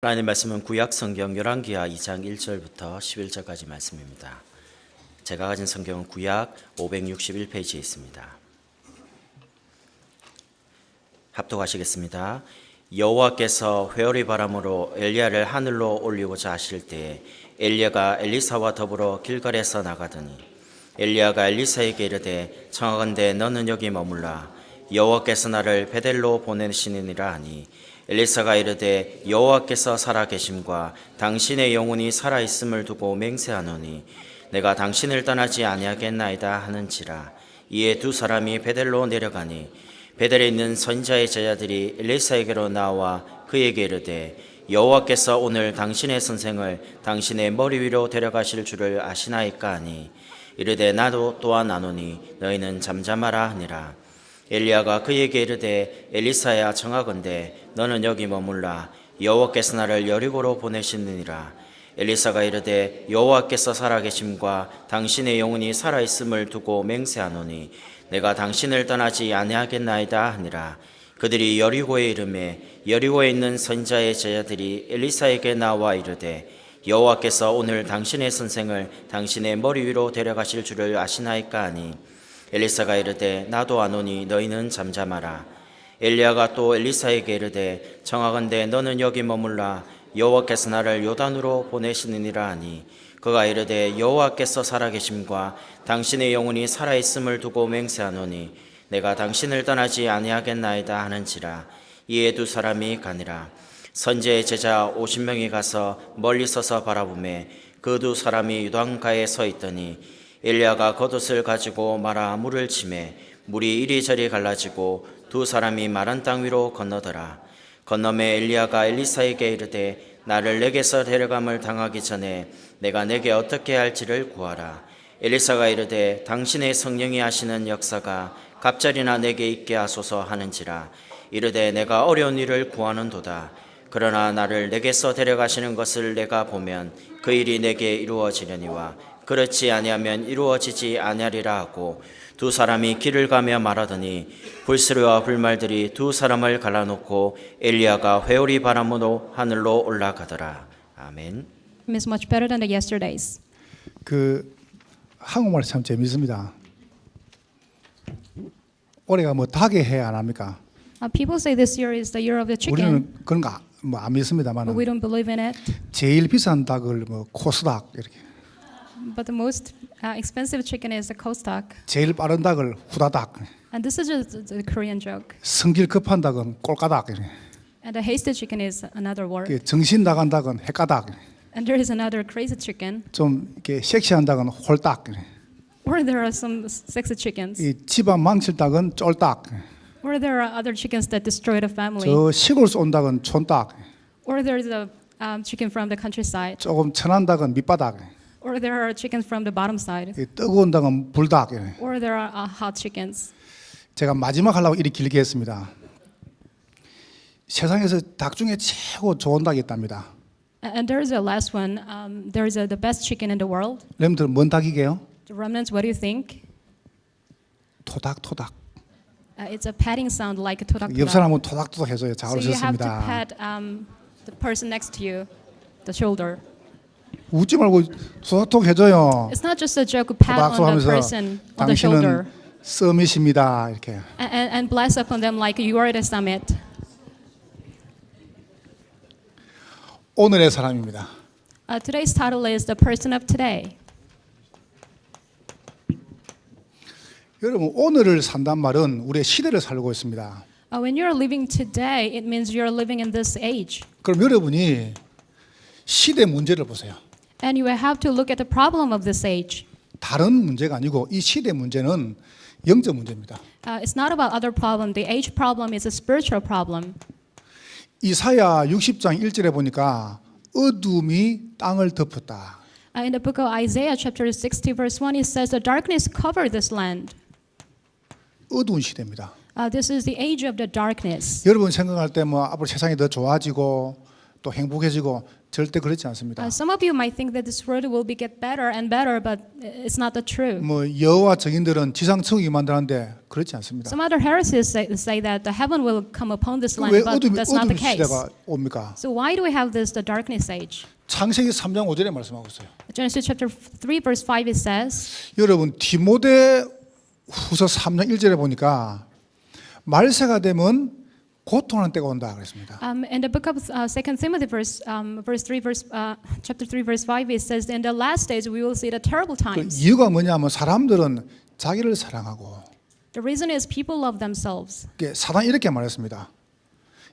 하나님 말씀은 구약 성경 열왕기하 2장 1절부터 11절까지 말씀입니다. 제가 가진 성경은 구약 561페이지에 있습니다. 합독하시겠습니다. 여호와께서 회오리 바람으로 엘리야를 하늘로 올리고자 하실 때에 엘리야가 엘리사와 더불어 길갈에서 나가더니 엘리야가 엘리사에게 이르되 청하건대 너는 여기 머물라 여호와께서 나를 베델로 보내시느니라 하니 엘리사가 이르되 여호와께서 살아계심과 당신의 영혼이 살아있음을 두고 맹세하노니 내가 당신을 떠나지 아니하겠나이다 하는지라. 이에 두 사람이 베델로 내려가니 베델에 있는 선지자의 제자들이 엘리사에게로 나와 그에게 이르되 여호와께서 오늘 당신의 선생을 당신의 머리 위로 데려가실 줄을 아시나이까 하니 이르되 나도 또한 아노니 너희는 잠잠하라 하니라. 엘리야가 그에게 이르되 엘리사야 청하건대 너는 여기 머물라 여호와께서 나를 여리고로 보내시느니라. 엘리사가 이르되 여호와께서 살아계심과 당신의 영혼이 살아있음을 두고 맹세하노니 내가 당신을 떠나지 아니하겠나이다 하니라. 그들이 여리고에 이르매 여리고에 있는 선지자의 제자들이 엘리사에게 나와 이르되 여호와께서 오늘 당신의 선생을 당신의 머리 위로 데려가실 줄을 아시나이까 하니 엘리사가 이르되 나도 아노니 너희는 잠잠하라. 엘리야가 또 엘리사에게 이르되 청하건대 너는 여기 머물라 여호와께서 나를 요단으로 보내시느니라 하니 그가 이르되 여호와께서 살아계심과 당신의 영혼이 살아있음을 두고 맹세하노니 내가 당신을 떠나지 아니하겠나이다 하는지라. 이에 두 사람이 가니라. 선지의 제자 50명이 가서 멀리 서서 바라보매 그 두 사람이 요단가에 서 있더니 엘리야가 겉옷을 가지고 말아 물을 치매 물이 이리저리 갈라지고 두 사람이 마른 땅 위로 건너더라. 건너매 엘리야가 엘리사에게 이르되 나를 내게서 데려감을 당하기 전에 내가 내게 어떻게 할지를 구하라. 엘리사가 이르되 당신의 성령이 하시는 역사가 갑자리나 내게 있게 하소서 하는지라. 이르되 내가 어려운 일을 구하는도다. 그러나 나를 내게서 데려가시는 것을 내가 보면 그 일이 내게 이루어지려니와 그렇지 아니하면 이루어지지 아니하리라 하고 두 사람이 길을 가며 말하더니 불수레와 불말들이 두 사람을 갈라놓고 엘리야가 회오리 바람으로 하늘로 올라가더라. 아멘. Is much better than the yesterdays. 한국말 참 재밌습니다. 올해가 뭐 닭의 해 안 합니까? People say this year is the year of the chicken, 우리는 그런 거 뭐 안 믿습니다만 but we don't believe in it. 제일 비싼 닭을 뭐 코스닭 이렇게, But the most expensive chicken is the coast duck. 제일 빠른 닭을 후다닭, And this is just the Korean joke. 성질 급한 닭은 꼴까닭 이렇게, And the hasty chicken is another word. 정신 나간 닭은 헷가닭, And there is another crazy chicken. 좀 이렇게 섹시한 닭은 홀닭, Or there are some sexy chickens. 이 집안 망칠 닭은 쫄닭, Or there are other chickens that destroy the family. 저 시골에서 온 닭은 촌닭, Or there is a chicken from the countryside. 조금 천한 닭은 밑바닥, Or there are chickens from the bottom side. 이 뜨거운 닭은 불닭. Or there are hot chickens. 제가 마지막 하려고 이리 길게 했습니다. 세상에서 닭 중에 최고 좋은 닭이 있답니다. And there is a last one. There is the best chicken in the world. 여러분들 뭔 닭이게요? The remnants, what do you think? 토닥 토닥. It's a patting sound like a todak. 옆 사람은 토닥토닥 해줘요. 잘 So you have to 오셨습니다. pat the person next to you, the shoulder. 웃지 말고 토닥토닥 해줘요. It's not just a joke to pat 토닥토닥 on the 하면서 person on the shoulder 당신은 서밋입니다. 이렇게. and bless upon them like you are at a summit. 오늘의 사람입니다. Today's title is The Person of Today. 여러분 오늘을 산단 말은 우리의 시대를 살고 있습니다. When you're living today, it means you're living in this age. 그럼 여러분이 시대 문제를 보세요. And you have to look at the problem of this age. 다른 문제가 아니고 이 시대 문제는 영적 문제입니다. It's not about other problem. The age problem is a spiritual problem. 이사야 60장 1절에 보니까 어둠이 땅을 덮었다. In the book of Isaiah, chapter 60, verse 1, it says, the darkness covered this land. 어두운 시대입니다. This is the age of the darkness. 여러분 생각할 때 뭐 앞으로 세상이 더 좋아지고 또 행복해지고 절대 그렇지 않습니다. Some of you might think that this world will be get better and better, but it's not the truth. 뭐 여호와 증인들은 지상 천국이 만드는데 그렇지 않습니다. Some other heresies say that the heaven will come upon this 왜 land, but that's not 어둠 the case. 시대가 옵니까? So why do we have the darkness age? 창세기 3장 5절에 말씀하고 있어요. Genesis chapter 3 verse 5 it says, 여러분 디모데 후서 3장 1절에 보니까 말세가 되면 고통하는 때가 온다 그랬습니다. in the book of 2 Timothy chapter 3 verse 5 it says, in the last days we will see the terrible 그 times. 이유가 뭐냐면 사람들은 자기를 사랑하고 The reason is people love themselves. 사단이 이렇게 말했습니다.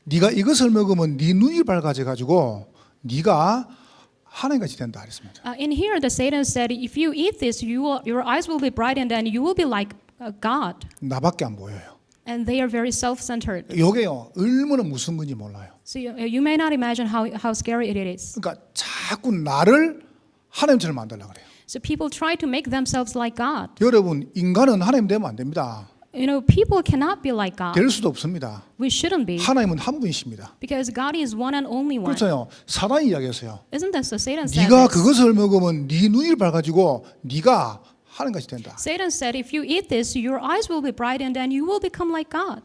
네가 이것을 먹으면 네 눈이 밝아져 가지고 네가 하나님같이 된다 그랬습니다. In here, the Satan said, if you eat this, your eyes will be brightened and you will be like God. 나밖에 안 보여요. And they are very self-centered. 이게요 얼마나 무서운 건지 몰라요. So you may not imagine how scary it is. 그러니까 자꾸 나를 하나님처럼 만들려고 그래요. So people try to make themselves like God. 여러분 인간은 하나님 되면 안 됩니다. You know, people cannot be like God. 될 수도 없습니다. We shouldn't be. 하나님은 한 분이십니다. Because God is one and only one. 그렇잖아요. 사단이 이야기했어요. Isn't that so? Satan said 네가 this. 그것을 먹으면 네 눈이 밝아지고 네가 하나님같이 된다. Satan said, if you eat this, your eyes will be brightened and you will become like God.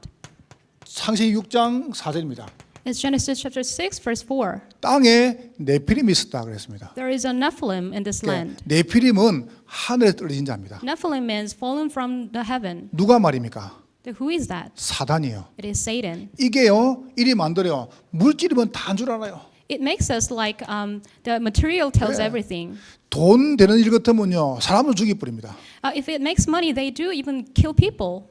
창세기 6장 4절입니다. It's Genesis chapter 6 verse 4. 땅에 네피림이 있었다 그랬습니다. There is a Nephilim in this land. 네피림은 하늘에 떨어진 자입니다. Nephilim means fallen from the heaven. 누가 말입니까? Who is that? 사단이요. It is Satan. 이게요 이리 만들어요. 물질이면 다 한 줄 알아요. It makes us like the material tells 네. everything. 돈 되는 일 같으면요 사람을 죽여버립니다. If it makes money, they do even kill people.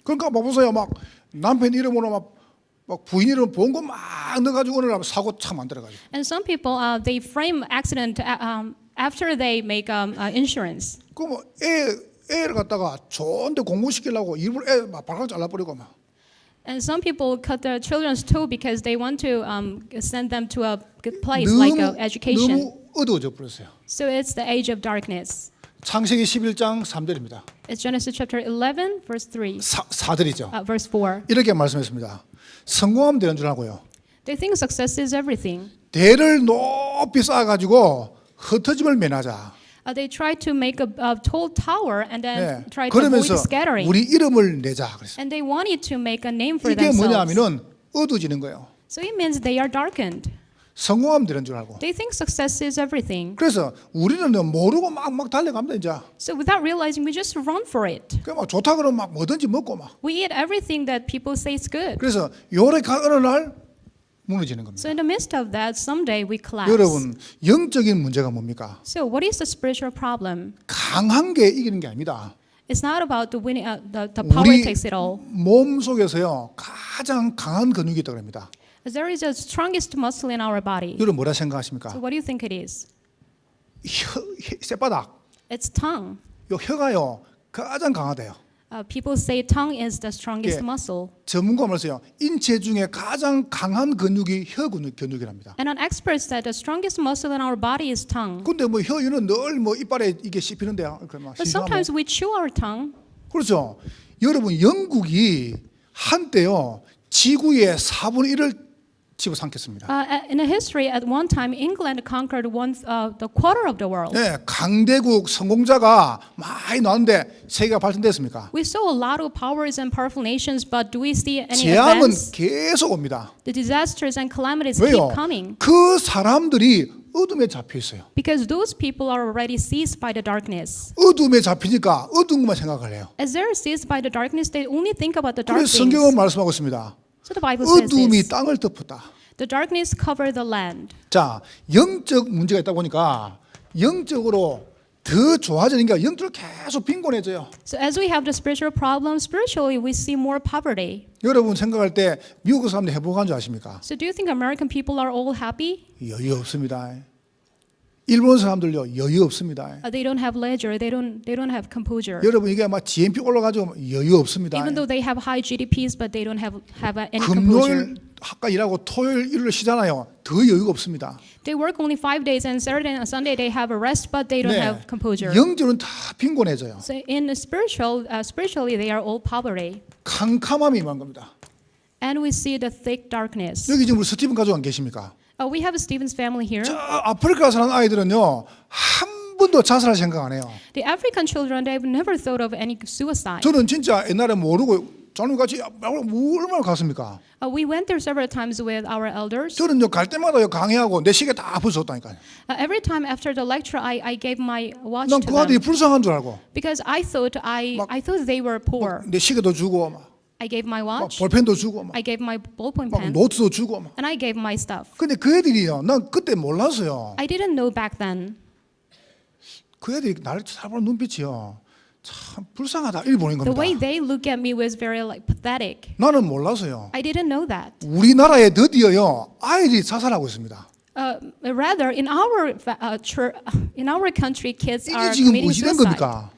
그러니까 막 보세요. 막 남편 이름으로 막 부인 이름 본 거 막 넣어가지고 오늘 사고 참 만들어가지고. And some people, they frame accident after they make insurance. 그뭐 애를 갖다가 좋은데 공부시키려고 일부러 애 막 발가락 잘라버리고 막. And some people cut their children's toe because they want to send them to a good place like education. 너무 어두워져 버렸어요. So it's the age of darkness. 창세기 11장 3절입니다. It's Genesis chapter 11 verse 3. 4절이죠. Verse 4. 이렇게 말씀했습니다. 성공하면 되는 줄 알고요. They think success is everything. 대를 높이 쌓아가지고 흩어짐을 면하자. They try to make a tall tower and then 네. try to avoid 그러면서 scattering. 우리 이름을 내자 그랬어요. And they wanted to make a name for 이게 themselves. 뭐냐면은 어두워지는 거예요. So it means they are darkened. 성공하면 되는 줄 알고. They think success is everything. 그래서 우리는 모르고 막 달려갑니다 이제. So without realizing, we just run for it. 그 막 좋다 그러면 막 뭐든지 먹고 막. We eat everything that people say is good. 그래서 요래 어느 날 무너지는 겁니다. So in the midst of that, someday we collapse. 여러분 영적인 문제가 뭡니까? So what is the spiritual problem? 강한 게 이기는 게 아닙니다. It's not about the winning. The power 우리 takes it all. 몸 속에서요 가장 강한 근육이 있다고 합니다. There is the strongest muscle in our body. 여러분 뭐라 생각하십니까? So what do you think it is? 쇳바닥. It's tongue. 요 혀가요 가장 강하대요. People say tongue is the strongest 예. muscle. 전문가 말씀요 인체 중에 가장 강한 근육이 혀 근육이랍니다. And an expert said the strongest muscle in our body is tongue. 근데 뭐 혀는 늘 뭐 이빨에 이게 씹히는데요. But sometimes we chew our tongue. 그렇죠. 여러분 영국이 한때요 지구의 4분의 1을 집어삼켰습니다. In a history, at one time, England conquered the quarter of the world. 네, 강대국 성공자가 많이 나왔는데 세계가 발전됐습니까? We saw a lot of powers and powerful nations, but do we see any 재앙은 advance? 계속 옵니다. The disasters and calamities 왜요? keep coming 그 사람들이 어둠에 잡혀 있어요. because those people are already seized by the darkness. 어둠에 잡히니까 어두운 것만 생각을 해요. As they're seized by the darkness, they only think about the dark 그래서 성경은 things. 말씀하고 있습니다. So the Bible says 어둠이 this. 땅을 덮었다. The darkness covered the land. 자, 영적 문제가 있다 보니까 영적으로 더 좋아지는 게 영적으로 계속 빈곤해져요. So as we have the spiritual problem, spiritually we see more poverty. 여러분 생각할 때 미국 사람들이 행복한 줄 아십니까? So do you think American people are all happy? 여유 없습니다. 일본 사람들요 여유 없습니다. They don't have leisure. They don't have composure. 여러분 이게 막 GNP 올라가지고 여유 없습니다. Even though they have high GDPs, but they don't have any composure. 금요일 학과 일하고 토요일 일요일 쉬잖아요. 더 여유가 없습니다. They work only 5 days, and Saturday and Sunday they have a rest, but they don't have composure. 영적으로는 다 빈곤해져요. So in spiritually, they are all poverty, 캄캄함이 임한 겁니다. and we see the thick darkness. 여기 지금 우리 스티븐 가족 안 계십니까? We have Stephen's family here. 저 아프리카 사는 아이들은요 한 번도 자살할 생각 안 해요. The African children, they've never thought of any suicide. 저는 진짜 옛날에 모르고 저는 같이 얼마나 갔습니까? We went there several times with our elders. 저는요 갈 때마다 강의하고 내 시계 다 부쉈다니까요. Every time after the lecture, I gave my watch 난 to 그 아들이 them 불쌍한 줄 알고 because I thought they were poor. 내 시계도 주고 막 I gave my watch. 볼펜도 주고 막 I gave my ballpoint 막 pen, 노트도 주고 막. and I gave my stuff. 근데 그 애들이요, 난 그때 몰랐어요. I didn't know back then. 그 애들이 나를 살아보는 눈빛이요, 참 불쌍하다 이렇게 보는 The 겁니다. way they look at me was very like pathetic. 나는 몰랐어요. I didn't know that. 우리나라에 드디어요 아이들이 자살하고 있습니다. Rather, in our country, kids 이게 are 지금 committing 무엇이 된 suicide. 겁니까?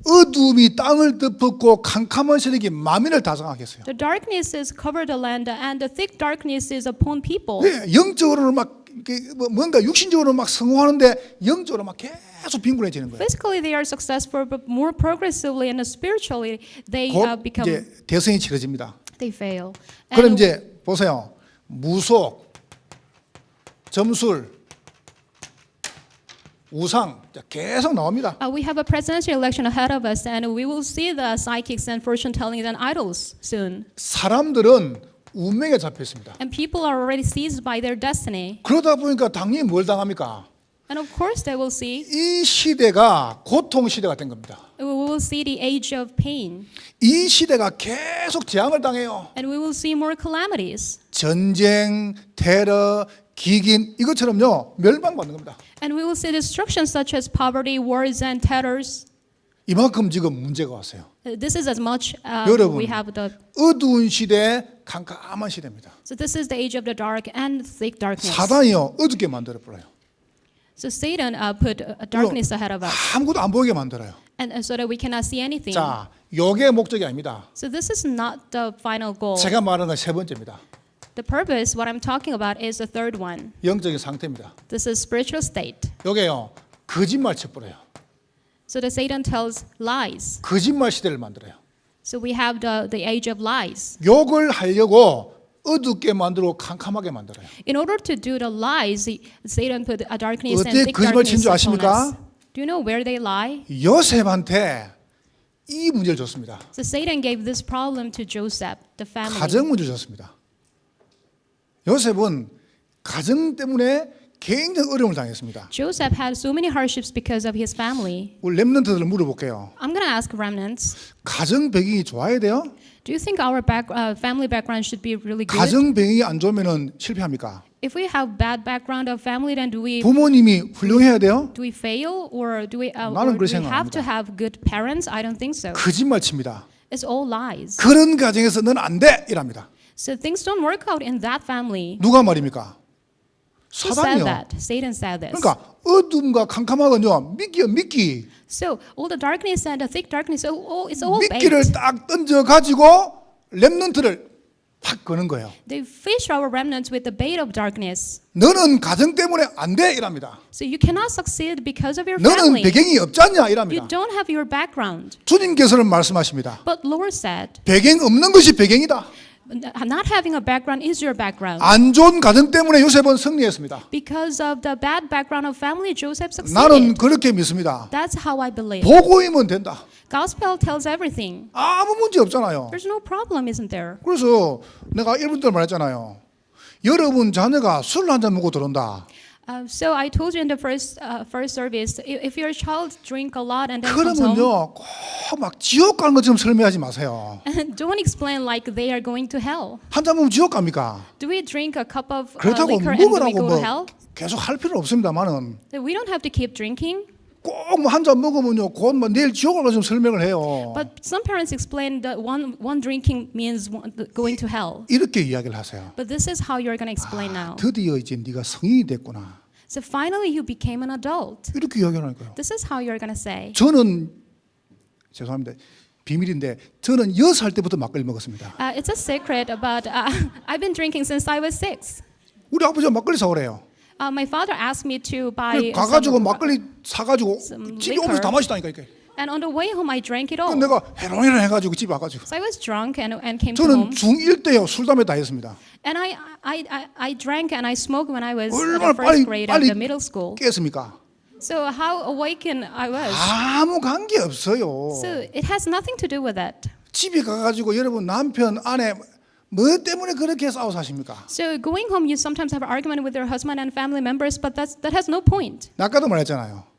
어둠이 땅을 덮었고 캄캄한 세력이 만민을 다 장악했어요. The darkness has covered the land, and the thick darkness is upon people. 네, 영적으로는 막 이렇게 뭔가 육신적으로 막 성공하는데 영적으로 막 계속 빈곤해지는 거예요. Physically, they are successful, but more progressively and spiritually, they 곧 become 이제 대선이 치러집니다. they fail. 그럼 And 이제 보세요. 무속, 점술, 우상 계속 나옵니다. we have a presidential election ahead of us, and we will see the psychics and fortune tellings and idols soon. 사람들은 운명에 잡혀 있습니다. And people are already seized by their destiny. 그러다 보니까 당연히 뭘 당합니까? And of course, they will see. 이 시대가 고통 시대가 된 겁니다. We will see the age of pain, 이 시대가 계속 재앙을 당해요. and we will see more calamities. 전쟁, 테러, 기긴 이것처럼요 멸망받는 겁니다. And we will see destruction such as poverty, wars, and terrors. 이만큼 지금 문제가 왔어요. This is as much 여러분, we have the. 어두운 시대, 캄캄한 시대입니다. So this is the age of the dark and thick darkness. 사단이요 어둡게 만들어 버려요. So Satan put a darkness ahead of us, 아무것도 안 보이게 만들어요. and so that we cannot see anything. 자, 요게 목적이 아닙니다. So this is not the final goal. 제가 말하는 건 세 번째입니다. The purpose, what I'm talking about, is the third one. 영적인 상태입니다. This is spiritual state. 요게요 거짓말 쳐버려요. So the Satan tells lies. 거짓말 시대를 만들어요. So we have the age of lies. 욕을 하려고 어둡게 만들고 캄캄하게 만들어요. In order to do the lies, Satan put a darkness and 어떻게 thick 거짓말 친 darkness 줄 upon 아십니까? us. Do you know where they lie? 요셉한테 이 문제를 줬습니다. So Satan gave this problem to Joseph, the family. 가정 문제를 줬습니다. 요셉은 가정 때문에 굉장히 어려움을 당했습니다. Joseph had so many hardships because of his family. 우리 렘넌트들 물어볼게요. I'm going to ask remnants. 가정 배경이 좋아야 돼요? Do you think our family background should be really good? 가정 배경이 안 좋으면 실패합니까? If we have bad background of family, then do we 부모님이 훌륭해야 돼요? fail, or do we 나는 그렇게 have to 생각합니다. have good parents? I don't think so. 거짓말 칩니다. It's all lies. 그런 가정에서 넌 안 돼! 이랍니다. So things don't work out in that family. 누가 말입니까? Who said 사단이요. that? Satan said this. 그러니까 어둠과 캄캄하건요 미끼. So all the darkness and the thick darkness, it's all bait. 미끼를 딱 던져 가지고 렘넌트를 팍 거는 거예요. They fish our remnants with the bait of darkness. 너는 가정 때문에 안 돼! 이랍니다. So you cannot succeed because of your 너는 family. 배경이 없잖냐! You 이랍니다. don't have your background. 주님께서는 말씀하십니다. But Lord said, 배경 없는 것이 배경이다. not having a background is your background. 안 좋은 가정 때문에 요셉은 승리했습니다. Because of the bad background of family, Joseph 나는 succeeded. 그렇게 믿습니다. That's how I believe. 보고이면 된다. Gospel tells everything. 아무 문제 없잖아요. There's no problem, isn't there? 그래서 내가 1분 동안 말했잖아요. 여러분 자녀가 술 한 잔 먹고 들어온다. So I told you in the first service, if your child drink a lot and then comes home, 그러면요 꼭 막 지옥 가는 것처럼 설명하지 마세요. don't explain like they are going to hell. 한 잔 먹으면 지옥 갑니까? Do we drink a cup of 그렇다고 liquor and do we 먹으라고 go to 뭐 hell? 계속 할 필요는 없습니다만은 We don't have to keep drinking. 꼭 뭐 한 잔 먹으면요 곧 뭐 내일 지옥 갈 것처럼 설명을 해요. But some parents explain that one drinking means going to hell. 이렇게 이야기를 하세요. But this is how you're going to explain now. 드디어 이제 네가 성인이 됐구나. So finally you became an adult. 이렇게 이야기하니까요. This is how you're going to say. 저는 죄송합니다. 비밀인데 저는 6살 때부터 막걸리 먹었습니다. It's a secret, but I've been drinking since I was 6. 우리 아버지가 막걸리 사오래요. My father asked me to buy 가가지고 some, 막걸리 사가지고 some 집에 오면서 다 liquor. 마시다니까 이렇게. And on the way home, I drank it all. 내가 헤로인을 해가지고 집에 와가지고 So I was drunk and came to home. 저는 중1 때요 술 담배 다 했습니다. And I drank and I smoked when I was in 얼마나 the first 빨리 grade of the middle school. 깼습니까? So how awakened I was. 아무 관계 없어요. So it has nothing to do with that. 집에 가가지고 여러분 남편 아내 뭐 때문에 그렇게 싸워 사십니까? So going home, you sometimes have an argument with your husband and family members, but that has no point. 아까도 말했잖아요.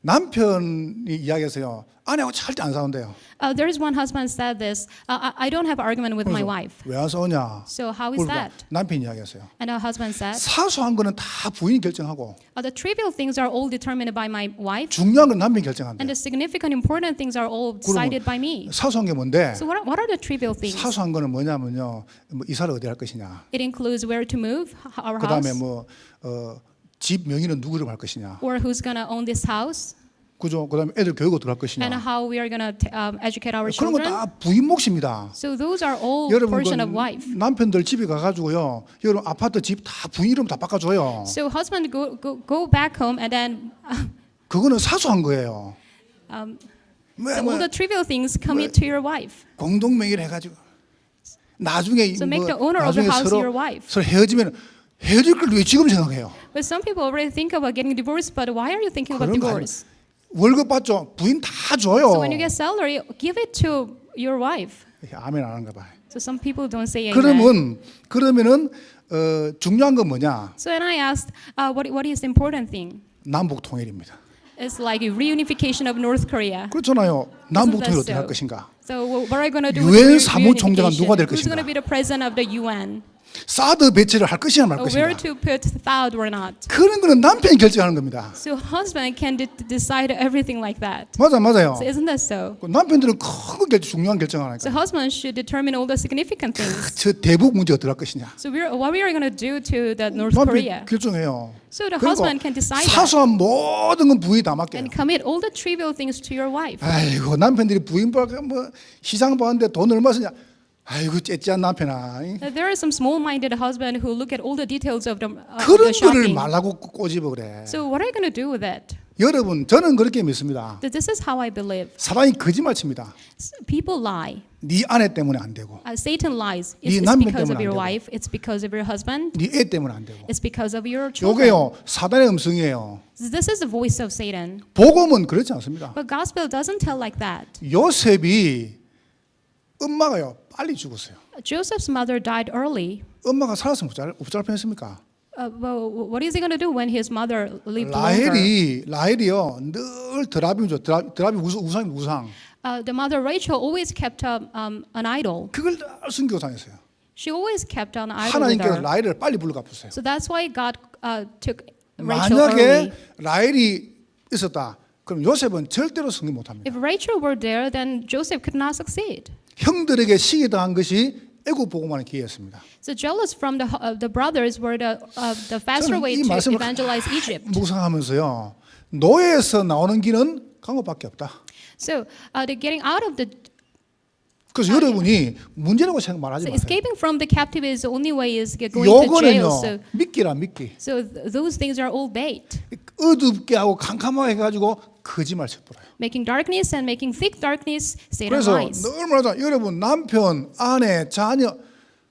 남편이 이야기했어요. 아내하고 절대 안 싸운대요. There is one husband said this. I don't have an argument with my wife. 왜 안 싸우냐? So how is 그러니까 that? 남편이 이야기했어요. And our husband said, 사소한 거는 다 부인이 결정하고 the trivial things are all determined by my wife, 중요한 건 남편이 결정한대. and the significant, important things are all decided by me. 사소한 게 뭔데? So what are the trivial things? 사소한 거는 뭐냐면요. 뭐 이사를 어디 할 것이냐. It includes where to move, our 그다음에 house, 집 명의는 누구로 할 것이냐. or who's gonna own this house, 그죠? 그다음에 애들 교육 어떻게 할 and 것이냐. how we are gonna educate our 그런 거 children. 다 부인 몫입니다. So those are all 여러분 portion of wife. 남편들 집에 가가지고요. 여러분 아파트 집 다 부인 이름 다 바꿔줘요. So husband go back home and then 그거는 사소한 거예요. 뭐, so all the trivial things commit to your wife. 공동 명의를 해가지고 나중에 So make the owner of the house your wife. 서로 헤어지면 헤어질 걸 왜 지금 생각해요? But some people already think about getting divorced, but why are you thinking about 그런 거 divorce? 월급 받죠. 부인 다 줘요. So when you get salary, give it to your wife. 아멘 안 하는가 봐요. So some people don't say amen. 그러면은 중요한 건 뭐냐? So then I asked, what is the important thing? 남북 통일입니다. It's like a reunification of North Korea. 그렇잖아요. 남북 통일 that 어떻게 할 so? 것인가? So what are you going to do UN with 사무총장은 reunification? 누가 될 Who's going to 것인가? be the president of the UN? 사드 배치를 할 것이냐 말 Where 것인가? to put THAAD or not? 그런 거는 남편이 결정하는 겁니다. So husband can decide everything like that. 맞아요. So isn't that so? 남편들은 큰 결정, 중요한 결정을 So 하니까. husband should determine all the significant things. 저 대북 문제 어떻게 할 것이냐? So what we are going to do to the North 남편이 Korea? 결정해요. So the 그리고 husband can decide that 사소한 모든 건 부인이 다 맡겨요. and commit all the trivial things to your wife. 아이고 남편들이 부인 보니까 뭐 시장 보는데 돈 얼마 쓰냐? 아이고 째째한 남편아. There are some small-minded husband who look at all the details of the 그런 거를 shopping. 말라고 꼬집어 그래. So what are you going to do with that? 여러분 저는 그렇게 믿습니다. This is how I believe. 사단이 거짓말 칩니다. People lie. 네 아내 때문에 안 되고, Satan lies. 네 It's 남편 because of 때문에 안 your 되고. wife. It's because of your husband. 네 애 때문에 안 되고. It's because of your children. 요게요 사단의 음성이에요. This is the voice of Satan. 복음은 그렇지 않습니다. But gospel doesn't tell like that. 요셉이 엄마가요 빨리 죽었어요. Joseph's mother died early. 엄마가 살았으면 어쩔 뻔했습니까? Well, what is he going to do when his mother lived longer? 라헬이요 늘 드라빔이죠. 드라빔 우상. The mother Rachel always kept an idol. 그걸 늘 숨기고 다녔어요. She always kept an idol with 하나님께서 her. 라헬을 빨리 불러 갚으세요. So that's why God took Rachel early. 만약에 라헬이 있었다. 그럼 요셉은 절대로 승리 못합니다. If Rachel were there, then Joseph could not succeed. 형들에게 시기당한 것이 애굽 복음화의 기회였습니다. So jealous from the brothers were the faster 저는 way 이 to 말씀을 evangelize Egypt. 묵상하면서요. 노예에서 나오는 길은 강호밖에 없다. So the getting out of the 그래서 여러분이 문제라고 생각 말하지 so 마세요. escaping from the captivity is the only way is going to jail. 요거는요 미끼라 미끼. So those things are all bait. 어둡게 하고 캄캄하게 해가지고 거짓말 쳐버려요. Making darkness and making thick darkness, Satan 그래서 lies. 늘 말하자 여러분 남편, 아내, 자녀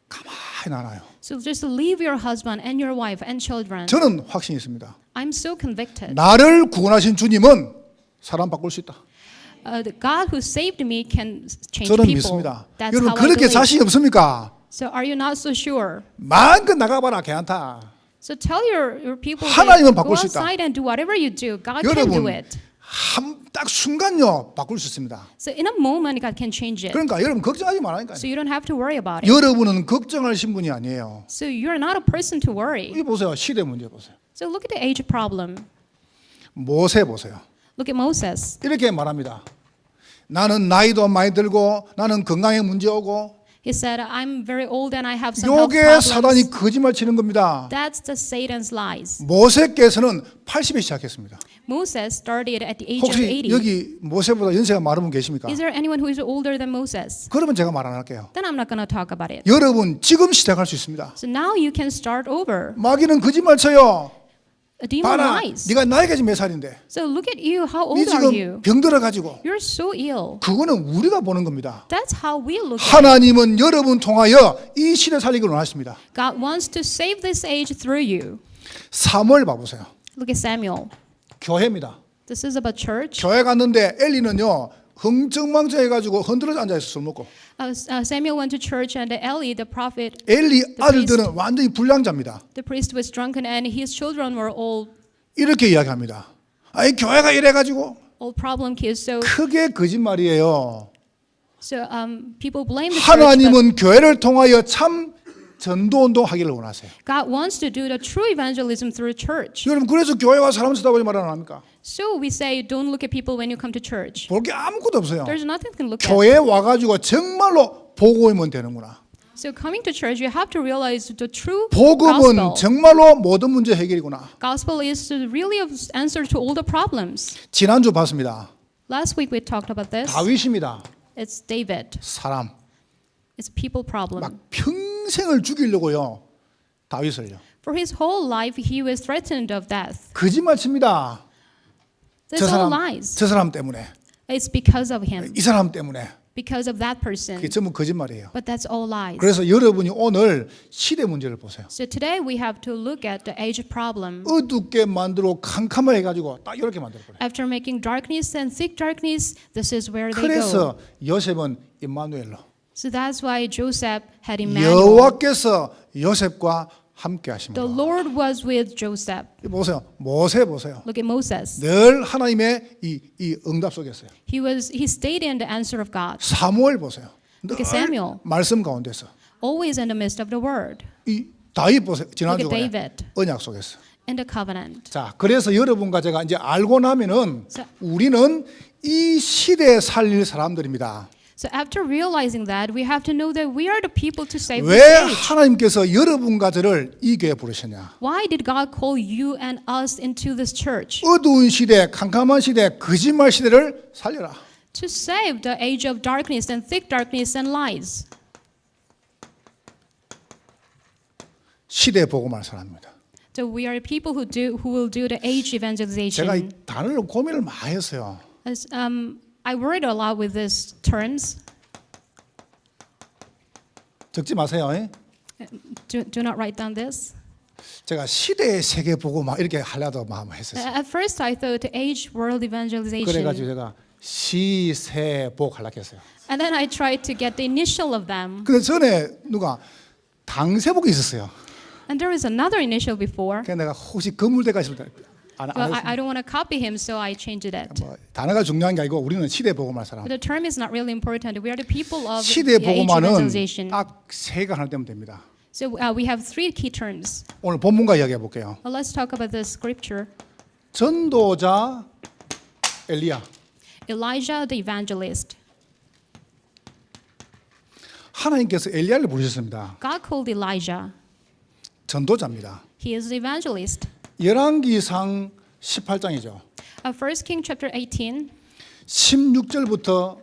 가만히 놔놔요. So just leave your husband and your wife and children. 저는 확신이 있습니다. I'm so convicted. 나를 구원하신 주님은 사람 바꿀 수 있다. The God who saved me can change 저는 people. 믿습니다. That's 여러분 how I 그렇게 believe. 자신이 없습니까? So are you not so sure? 마음껏 나가봐라 괜찮다. So tell your people 하나님은 that go 바꿀 수 있다. outside and do whatever you do. God can do 여러분 it. 딱 순간요 바꿀 수 있습니다. So in a moment, God can change it. 그러니까 여러분 걱정하지 말라니까요. So you don't have to worry about it. 여러분은 걱정할 신분이 아니에요. So you're not a person to worry. 이 보세요. 시대 문제 보세요. So look at the age problem. 모세 보세요. Look at Moses. 이렇게 말합니다. 나는 나이도 많이 들고 나는 건강에 문제 오고 He said, I'm very old and I have some health 요게 사단이 problems. 거짓말 치는 겁니다. That's the Satan's lies. 모세께서는 80에 시작했습니다. Moses started at the age of 혹시 80. 여기 모세보다 연세가 많은 분 계십니까? Is there anyone who is older than Moses? 그러면 제가 말 안 할게요. Then I'm not going to talk about it. 여러분 지금 시작할 수 있습니다. So now you can start over. 마귀는 거짓말 쳐요. A demon 봐라, lies. 네가 나이가 지금 몇 살인데 So look at you. How 네 old are 지금 you? 병들어 가지고 You're so ill. 그거는 우리가 보는 겁니다. That's how we look at it. 하나님은 여러분 통하여 이 시대 살리기를 원하십니다. God wants to save this age through you. 사무엘 봐보세요. Look at Samuel. 교회입니다. This is about church. 교회 갔는데 엘리는요 흥청망청해가지고 흔들어서 앉아있어 술 먹고. Samuel went to church and Eli, the prophet, 엘리 아들들은 완전히 불량자입니다. the priest was drunken and his children were all 이렇게 이야기합니다. 아이 교회가 이래가지고 problem kids. 크게 거짓말이에요. People blame the church. But 하나님은 교회를 통하여 참 전도운동 하기를 원하세요. God wants to do the true evangelism through church. 여러분 그래서 교회 와 사람 쳐다보지 말아야 합니까? So we say don't look at people when you come to church. 볼 게 아무것도 없어요. There's nothing to look at. 교회에 와가지고 정말로 복음이면 되는구나. So coming to church, you have to realize the true 복음은 gospel. 정말로 모든 문제 해결이구나. Gospel is really an answer to all the problems. 지난주 봤습니다. Last week we talked about this. 다윗입니다. It's David. 사람 It's people problem. 막 평생을 죽이려고요. 다윗을요. For his whole life, he was threatened of death. 거짓말 칩니다. That's all lies. 저 사람 때문에, It's because of him, 이 사람 때문에. because of that person. 그게 전부 거짓말이에요. But that's all lies. 그래서 여러분이 오늘 시대 문제를 보세요. So today we have to look at the age problem. 어둡게 만들고 캄캄하게 해가지고 딱 이렇게 만들어버려요. After making darkness and thick darkness, this is where they go. 그래서 요셉은 임마누엘로 So that's why Joseph had Emmanuel. 여호와께서 요셉과 함께 The 하십니다. Lord was with Joseph. 보세요. 모세 보세요. Look at Moses. 늘 하나님의 이 응답 속에서요. He stayed in the answer of God. 사무엘 보세요. 늘 Look at Samuel. 말씀 가운데서. Always in the midst of the word. 이 다윗 보세요. Look 지난주에 at David. 언약 속에서. In the covenant. 자, 그래서 여러분과 제가 이제 알고 나면은 자. 우리는 이 시대에 살릴 사람들입니다. So after realizing that, we have to know that we are the people to save 왜 this age. 하나님께서 여러분과 저를 이 교회에 부르셨냐? Why did God call you and us into this church? 어두운 시대, 캄캄한 시대, 거짓말 시대를 살려라. To save the age of darkness and thick darkness and lies. 시대 복음할 사람입니다. So we are people who will do the age 제가 이 evangelization. 단어를 고민을 많이 했어요. As, I worried a lot with these terms. 적지 마세요. Do not write down this. 제가 시대의 세계 보고 막 이렇게 하려고 마음을 했었어요. At first, I thought age world evangelization. 그래가지고 제가 시세복 하려고 했어요. And then I tried to get the initial of them. 근데 전에 누가 당세복이 있었어요. And there was another initial before. 그래서 내가 혹시 건물대가 있을 때 안 Well, 했어요. I don't want to copy him, so I changed it. 뭐, 단어가 중요한 게 아니고 우리는 시대 복음할 사람. But the term is not really important. We are the people of 시대 the age 복음화는 evangelization. 딱 세 가지 하나 되면 됩니다. So we have three key terms. 오늘 본문과 이야기해 볼게요. Well, let's talk about this scripture. 전도자 엘리야. Elijah the evangelist. 하나님께서 엘리야를 부르셨습니다. God called Elijah. 전도자입니다. He is the evangelist. 열왕기상 18장이죠. 1 King chapter 18, 16절부터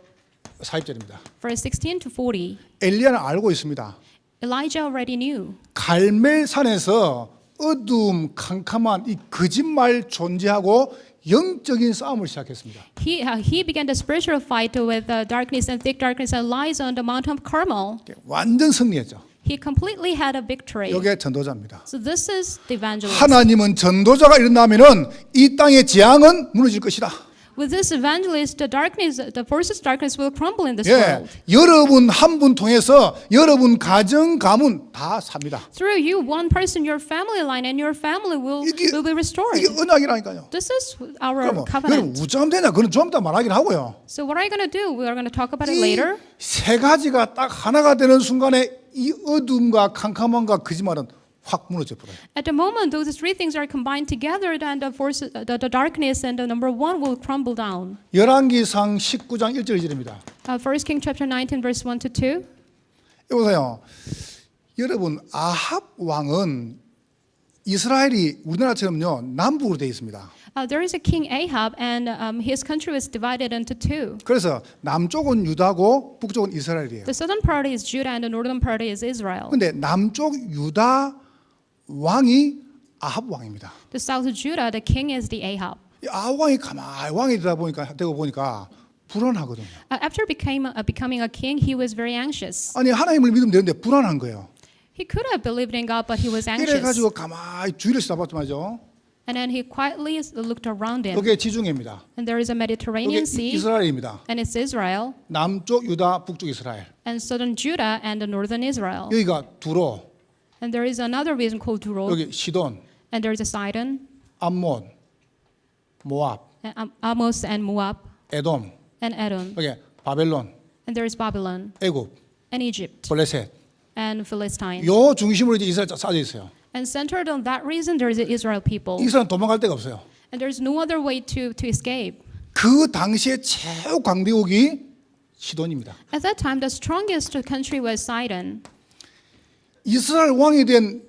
40절입니다. verse 16 to 40. 엘리야는 알고 있습니다. Elijah already knew. 갈멜산에서 어두움 캄캄한 이 거짓말 존재하고 영적인 싸움을 시작했습니다. He began the spiritual fight with darkness and thick darkness and lies on the Mount of Carmel. 완전 승리했죠. He completely had a victory. 이게 전도자입니다. So this is the evangelist. 하나님은 전도자가 일어나면은 이 땅의 재앙은 무너질 것이다. With this evangelist, the forces of darkness will crumble in this 예, world. 여러분 한 분 통해서 여러분 가정 가문 다 삽니다. Through you, one person, your family line, and your family will be restored. 이게 언약이라니까요. This is our 그럼 여러분 covenant. 우짜면 되냐? 그건 좀 이따 말하긴 하고요. So what are you going to do? We are going to talk about it 이 later. 세 가지가 딱 하나가 되는 순간에 이 어둠과 캄캄함과 거짓말은 확 무너져 버려요. At the moment, those three things are combined together, then the forces, the darkness and the number one will crumble down. 열왕기상 19장 1절 2절입니다. 1 King chapter 19, verse 1 to 2. 보세요. 여러분 아합 왕은 이스라엘이 우리나라처럼요 남북으로 되어 있습니다. There is a king Ahab, and his country was divided into two. 그래서 남쪽은 유다고 북쪽은 이스라엘이에요. The southern part is Judah, and the northern part is Israel. 근데 남쪽 유다 왕이 아합 왕입니다. The south of Judah, the king is the Ahab. 이 아합 왕이 가만히 왕이 되고 보니까 불안하거든요. After becoming a king, he was very anxious. 아니 하나님을 믿으면 되는데 불안한 거예요. He could have believed in God, but he was 이래 anxious. 가지고 가만히 주위를 쳐다봤단 말이죠. And then he quietly looked around him. 여기 지중해입니다. And there is a 여기 Mediterranean Sea, 이스라엘입니다. and it's Israel, 남쪽 유다, 북쪽 이스라엘. and southern Judah, and the northern Israel. 여기가 두로, And there is another region called Duro, 여기 시돈, and there is a Sidon, 암몬, 모압, and Amos, and Moab, 에돔, and Edom. 여기 바벨론, And there is Babylon, 애굽, and Egypt, 블레셋. and Philistine. 요 중심으로 이제 이스라엘 쌓여 있어요. And centered on that reason, there is the Israel people. 이스라엘 도망갈 데가 없어요. And there's no other way to escape. 그 당시에 최고 강대국이 시돈입니다. At that time, the strongest country was Sidon. 이스라엘 왕이 된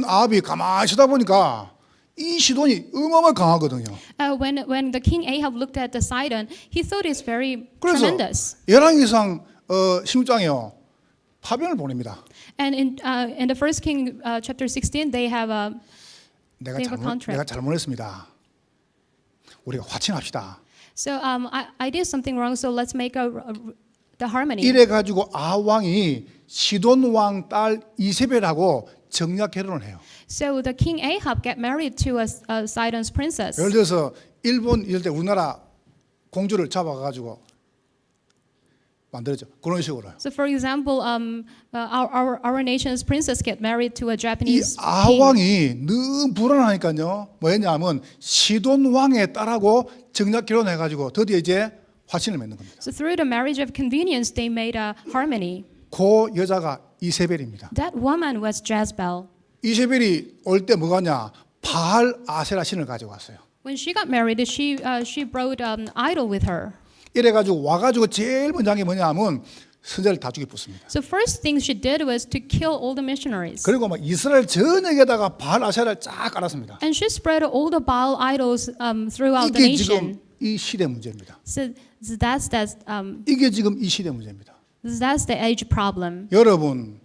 아합이 가만히 쳐다보니까 이 시돈이 어마어마하게 강하거든요. When the king Ahab looked at the Sidon, he thought it's very 그래서 tremendous. 열왕기상 16장에요. 파병을 보냅니다. And in the First King chapter 16, they have a 내가 They have a contract. 내가 잘못했습니다. 우리가 화친합시다. so I did something wrong, so let's make the harmony. 이래 가지고 아합 왕이 시돈 왕 딸 이세벨하고 정략 결혼을 해요. So the king Ahab got married to a Sidon's princess. 예를 들어서 일본 이럴 때 우리나라 공주를 잡아 가지고 만들었죠. 그런 식으로. So for example, our nation's princess get married to a 이 Japanese 아합 king. 왕이 너무 불안하니까요. 뭐였냐면 시돈 왕의 딸하고 정략 결혼해 가지고 드디어 이제 화친을 맺는 겁니다. So through the marriage of convenience, they made a harmony. 그 여자가 이세벨입니다. That woman was Jezebel. 이세벨이 올 때 뭐가냐? 바알 아세라 신을 가지고 왔어요. When she got married, she brought an idol with her. 이래 가지고 와 가지고 제일 먼저 한 게 뭐냐면 선자를 다 죽여 붙습니다. So first thing she did was to kill all the missionaries. 그리고 막 이스라엘 전역에다가 바알 아세라를 쫙 깔았습니다. And she spread all the Baal idols throughout the 이게 지금 nation. 이 시대 문제입니다. So 이게 지금 이 시대 문제입니다. that's the age problem. 여러분,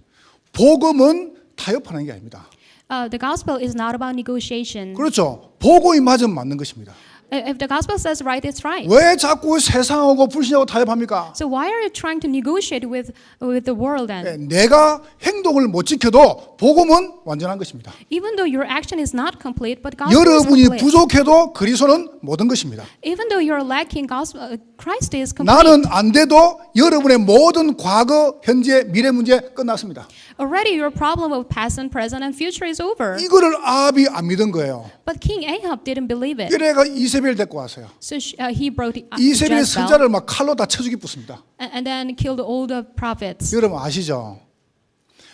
복음은 타협하는 게 아닙니다. The gospel is not about negotiation. 그렇죠. 복음이 맞으면 맞는 것입니다. If the gospel says right, it's right. 왜 자꾸 세상하고 불신하고 타협합니까? So why are you trying to negotiate with the world then? 내가 행동을 못 지켜도 복음은 완전한 것입니다. Even though your action is not complete, but gospel is 여러분이 complete. 부족해도 그리스도는 모든 것입니다. Even though you're lacking, gospel, Christ is complete. 나는 안 돼도 여러분의 모든 과거, 현재, 미래 문제 끝났습니다. Already your problem of past and present and future is over. 이거를 아합이 안 믿은 거예요. But King Ahab didn't believe it. 그래가 이세벨 데리고 왔어요. So he brought 이세벨이 Jezebel 선자를 막 칼로 다 쳐죽이 붙습니다. and then killed all the prophets. 여러분 아시죠?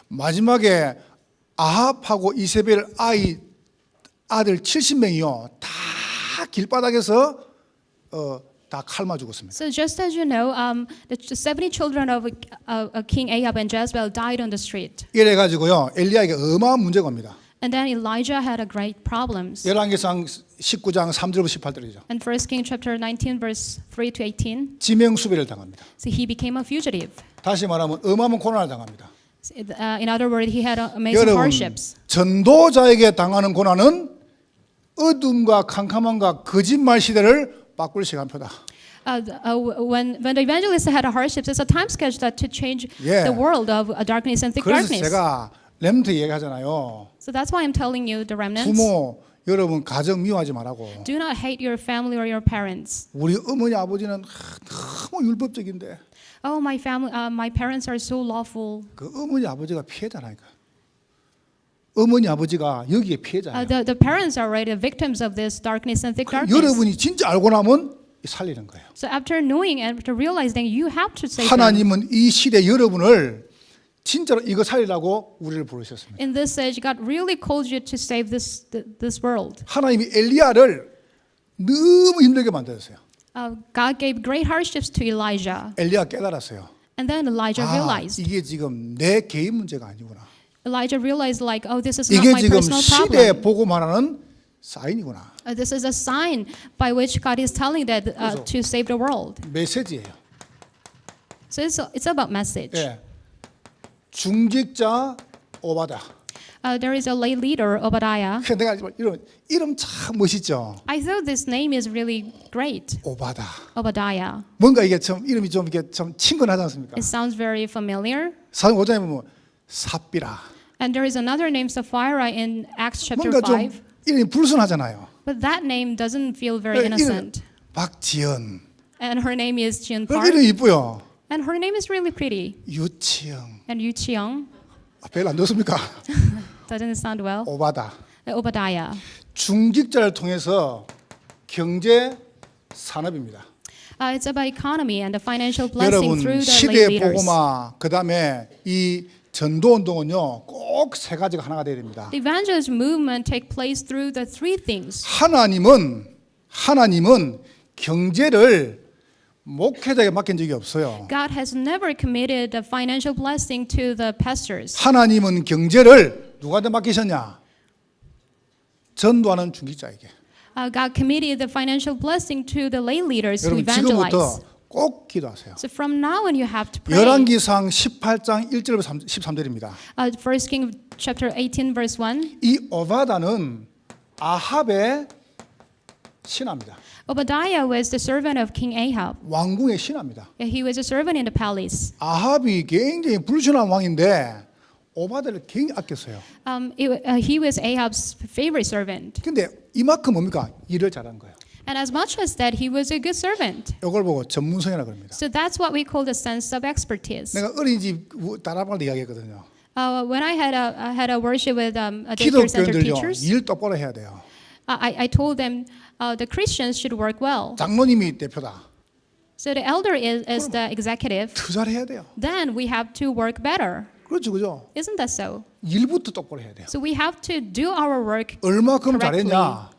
마지막에 아합하고 이세벨 아들 70명이요. 다 길바닥에서 다 칼 맞아 죽었습니다. So just as you know, the 70 children of King Ahab and Jezebel died on the street. 이래 가지고요. 엘리야에게 어마어마한 문제가 옵니다. And then Elijah had a great problems. 열왕기상 19장 3절부터 18절이죠. And 1 King chapter 19 verse 3 to 18. 지명 수배를 당합니다. So he became a fugitive. 다시 말하면 어마어마한 고난을 당합니다. In other words, he had amazing 여러분, hardships. 전도자에게 당하는 고난은 어둠과 캄캄함과 거짓말 시대를 바꿀 시간표다. When the evangelists had a hardships, it's a time schedule that to change Yeah. the world of darkness and thick 그래서 darkness. 제가 렘트 얘기하잖아요. So that's why I'm telling you, the remnants, 부모 여러분 가정 미워하지 말라고. do not hate your family or your parents. 우리 어머니 아버지는 너무 율법적인데 Oh, my parents are so lawful. 그 어머니 아버지가 피해자라니까. 어머니 아버지가 여기에 피해자예요. The parents are already victims of this darkness and thick darkness. 여러분이 진짜 알고 나면 살리는 거예요. So after knowing and after realizing, you have to save them. 하나님은 이 시대 여러분을 진짜로 이거 살리라고 우리를 부르셨습니다. In this age, God really called you to save this world. 하나님이 엘리야를 너무 힘들게 만들었어요. God gave great hardships to Elijah. 엘리야 깨달았어요. And then Elijah realized. 이게 지금 내 개인 문제가 아니구나. Elijah realized like, oh, this is not 이게 my 지금 personal 시대에 problem. 복음하라는 사인이구나. This is a sign by which God is telling that to save the world. 메시지예요. So it's about message. 예. 중직자 오바다. There is a lay leader, Obadiah. 내가 이름 참 멋있죠. I thought this name is really great, 오바다. Obadiah. 뭔가 이게 좀 이름이 좀 이게 좀 친근하지 않습니까? It sounds very familiar. 사도행 5장에 보면 삽비라. And there is another name, Sapphira, in Acts chapter 뭔가 좀 5. 이름이 불순하잖아요. But that name doesn't feel very 이름 innocent. 박지연. And her name is Jian 그럼 Park. 이름이 이쁘요. And her name is really pretty. 유치영. And Yu Chiyoung. 별로 안 좋습니까? Doesn't sound well. 오바다. Obadiah. 중직자를 통해서 경제 산업입니다. It's about economy and the financial blessing 여러분 through the lay 시대 leaders. 복음화 그다음에 이 전도 운동은요 꼭 세 가지가 하나가 돼야 됩니다. The evangelist movement take place through the three things. 하나님은 경제를 목회자에게 맡긴 적이 없어요. God has never committed the financial blessing to the pastors. 하나님은 경제를 누구한테 맡기셨냐? 전도하는 중직자에게. God committed the financial blessing to the lay leaders who 여러분 evangelize. 지금부터 꼭 기도하세요. So from now on you have to pray. 열왕기상 18장 1절부터 13절입니다. 1 King chapter 18 verse 1. 이 오바다는 아합의 신하입니다. Obadiah was the servant of King Ahab. 왕궁의 신하입니다. He was a servant in the palace. 아합이 굉장히 불순한 왕인데 오바다를 굉장히 아꼈어요. He was Ahab's favorite servant. 근데 이만큼 뭡니까? 일을 잘한 거예요. And as much as that, he was a good servant. 이걸 보고 전문성이라 그럽니다. So that's what we call the sense of expertise. 내가 어린이집 다락방을 이야기했거든요. When I had a worship with a daycare center 기독교인들요 teachers, 일 똑바로 해야 돼요. I told them the Christians should work well. 장로님이 대표다. So the elder is the executive. 더 잘해야 돼요. Then we have to work better. 그렇죠, 그죠? Isn't that so? 일부터 똑바로 해야 돼요. So we have to do our work. 얼마큼 correctly. 잘했냐?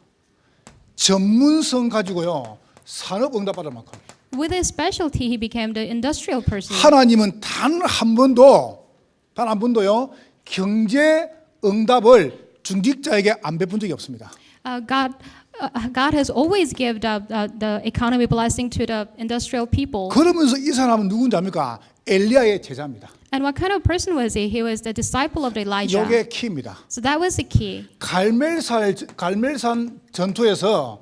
전문성 가지고요 산업 응답받을 만큼. With his specialty, he became the industrial person. 하나님은 단 한 번도요 경제 응답을 중직자에게 안 베푼 적이 없습니다. God has always given the economy blessing to the industrial people. 그러면서 이 사람은 누군지 압니까? 엘리야의 제자입니다. And what kind of person was he? He was the disciple of Elijah. 이게 키입니다. So that was the key. 갈멜산 전투에서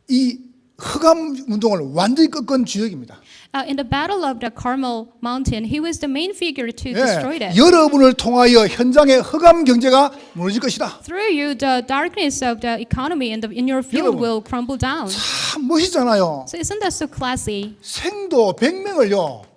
이 흑암 운동을 완전히 꺾은 주역입니다. In the battle of the Carmel Mountain, he was the main figure to destroy it. 여러분을 통하여 현장의 흑암 경제가 무너질 것이다. Through you, the darkness of the economy in your field will crumble down. 참 멋있잖아요. So isn't that so classy? 생도 100명을요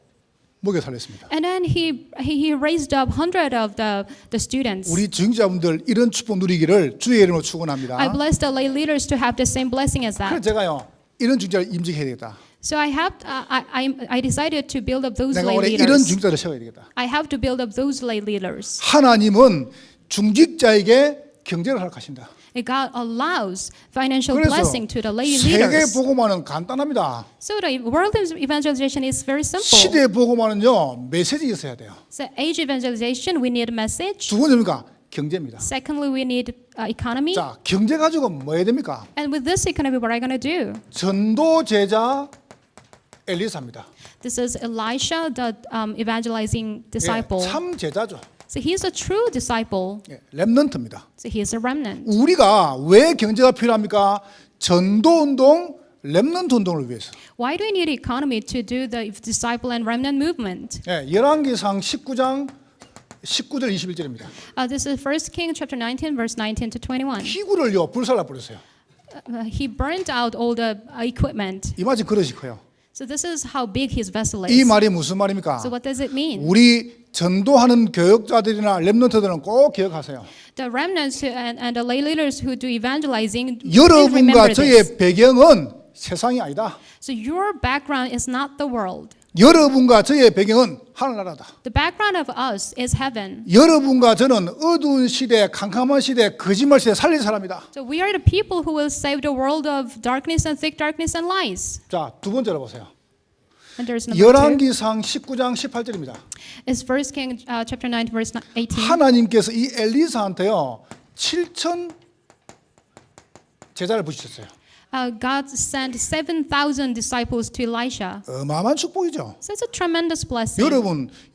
먹여 살렸습니다. And then he raised up 100 of the students. 우리 중직자분들 이런 축복 누리기를 주의 이름으로 축원합니다. I bless the lay leaders to have the same blessing as 그래서 that. 제가요 이런 중직자를 임직해야 되겠다. So I decided to build up those 내가 lay 올해 이런 leaders. 중직자를 세워야 되겠다. I have to build up those lay leaders. 하나님은 중직자에게 경제를 허락하신다. God allows financial 그래서 blessing to the lay 세계 leaders. 복음화는 간단합니다. So the world evangelization is very simple. 시대 복음화는요 메시지 있어야 돼요. So age evangelization, we need a message. 두 번째입니까? 경제입니다. Secondly, we need economy. 자, 경제 가지고 뭐 해야 됩니까? And with this economy, what are you going to do? 전도 제자 엘리사입니다. This is Elisha, the evangelizing 예, disciple. 참 제자죠. So he's a true disciple. 예, 렘넌트입니다. So he is a remnant. 우리가 왜 경제가 필요합니까? 전도 운동, 렘넌트 운동을 위해서. Why do we need economy to do the disciple and remnant movement? 예, 열왕기상 19장 19절 21절입니다. This is 1 King chapter 19, verse 19 to 21. 기구를요 불살라 버렸어요. He burnt out all the equipment. 이마치 그릇이 커요. So this is how big his vessel 이 is. 말이 무슨 말입니까? So what does it mean? 우리 전도하는 교역자들이나 렘넌트들은 꼭 기억하세요. The remnants and the lay leaders who do evangelizing, please 여러분과 remember this. 저의 배경은 세상이 아니다. So your background is not the world. 여러분과 저의 배경은 하늘나라다. The background of us is heaven. 여러분과 저는 어두운 시대, 캄캄한 시대, 거짓말 시대 살릴 사람이다. So we are the people who will save the world of darkness and thick darkness and lies. 자, 두 번째로 보세요. And there's number two. 열왕기상 19장 18절입니다. It's 1 King chapter 9 verse 18. 하나님께서 이 엘리사한테요 7천 제자를 부르셨어요. God sent 7,000 disciples to Elisha. 어마어마한 축복이죠. So it's a tremendous blessing.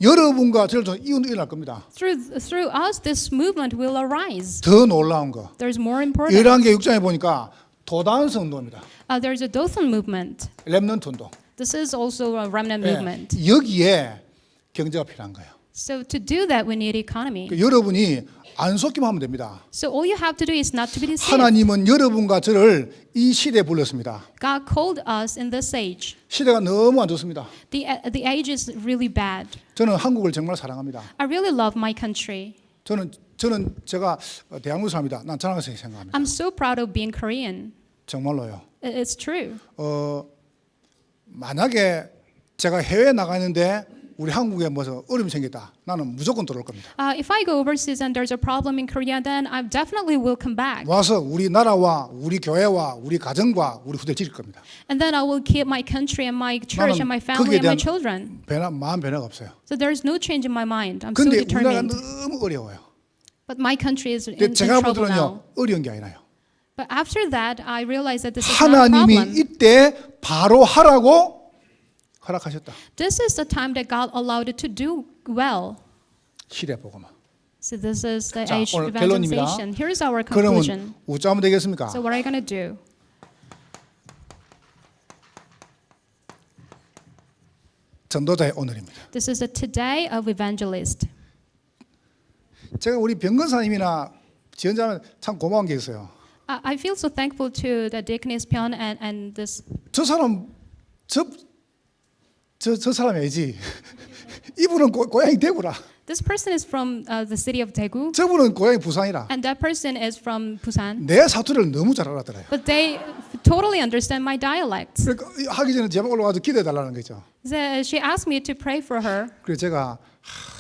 여러분과 저를 통해 이웃 일어날 겁니다. Through us, this movement will arise. 더 놀라운 거. There's more important. 열왕기 6장에 보니까 도단성 운동입니다. There's a Dothan movement. 렘넌트 운동. This is also a remnant movement. 여기에 경제가 필요한 거예요. So to do that, we need economy. 여러분이 안 속기만 하면 됩니다. So all you have to do is not to be deceived. 하나님은 여러분과 저를 이 시대에 불렀습니다. God called us in this age. 시대가 너무 안 좋습니다. The age is really bad. 저는 한국을 정말 사랑합니다. I really love my country. 저는 제가 대한민국 사람이다. 난 자랑해서 생각합니다. I'm so proud of being Korean. 정말로요. It's true. 만약에 제가 해외에 나가 있는데 우리 한국에 무슨 어려움이 생겼다. 나는 무조건 돌아올 겁니다. If I go overseas and there's a problem in Korea, then I definitely will come back. 와서 우리 나라와 우리 교회와 우리 가정과 우리 후대를 지킬 겁니다. And then I will keep my country and my church and my family and my children. 마음 변화가 없어요. So there's no change in my mind. I'm so 근데 우리나라가 determined. 너무 어려워요. But my country is in 제가 trouble 보더라도 now. 어려운 게 아니라요. But after that, I realized that this is not a 하나님이 problem. 이때 바로 하라고 허락하셨다. This is the time that God allowed it to do well. 시대 보고만. So this is the 자, age 오늘 결론입니다. evangelization. Here's our 그러면 conclusion. 어쩌면 되겠습니까? So what are you going to do? 전도자의 오늘입니다. This is the today of evangelist. 제가 우리 병건사님이나 지원자는 참 고마운 게 있어요. I feel so thankful to the Deaconess Pyun and this. 저 사람 저 사람이 아니지. 이분은 고향이 대구라. This person is from the city of Daegu, 저분은 고향이 부산이라. and that person is from Busan. 내 사투리를 너무 잘 알아들어요. But they totally understand my dialects. 그러니까 하기 전에 제발 올라와서 기도해 달라는 거죠. So she asked me to pray for her. 그래서 제가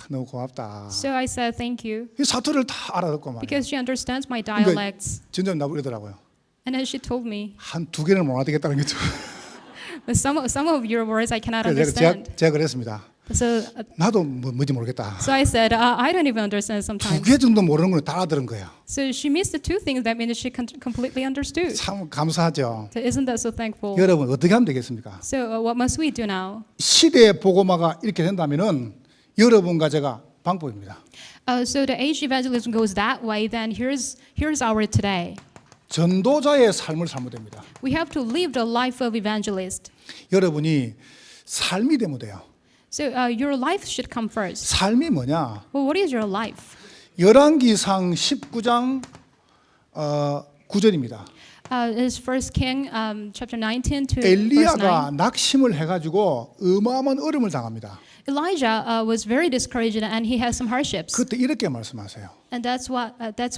너무 고맙다. So I said thank you 이 사투리를 다 알아듣고 말이에요. because she understands my dialects. 전전 나보고 이러더라고요. And then she told me, 한 두 개는 못 알아듣겠다는 거죠. but some of your words I cannot 그래서 understand. 제가 그랬습니다. So 나도 뭔지 모르겠다. I said, I don't even understand 두 sometimes. 개 정도 모르는 건 다 알아들은 거예요. So she missed the two things. That means she completely understood. 참 감사하죠. So isn't that so thankful? 여러분 어떻게 하면 되겠습니까? So what must we do now? 시대의 복음화가 이렇게 된다면은 여러분과 제가 방법입니다. So the age evangelism goes that way. Then here's our today. 전도자의 삶을 살면 됩니다. We have to live the life of evangelist. 여러분이 삶이 되면 돼요. So your life should come first. 삶이 뭐냐? Well, what is your life? 열왕기상 19장 9절입니다. Is First King chapter 19 to verse 9. 엘리야가 낙심을 해가지고 어마어마한 어려움을 당합니다. Elijah was very discouraged and he had some hardships. 그때 이렇게 말씀하세요. And that's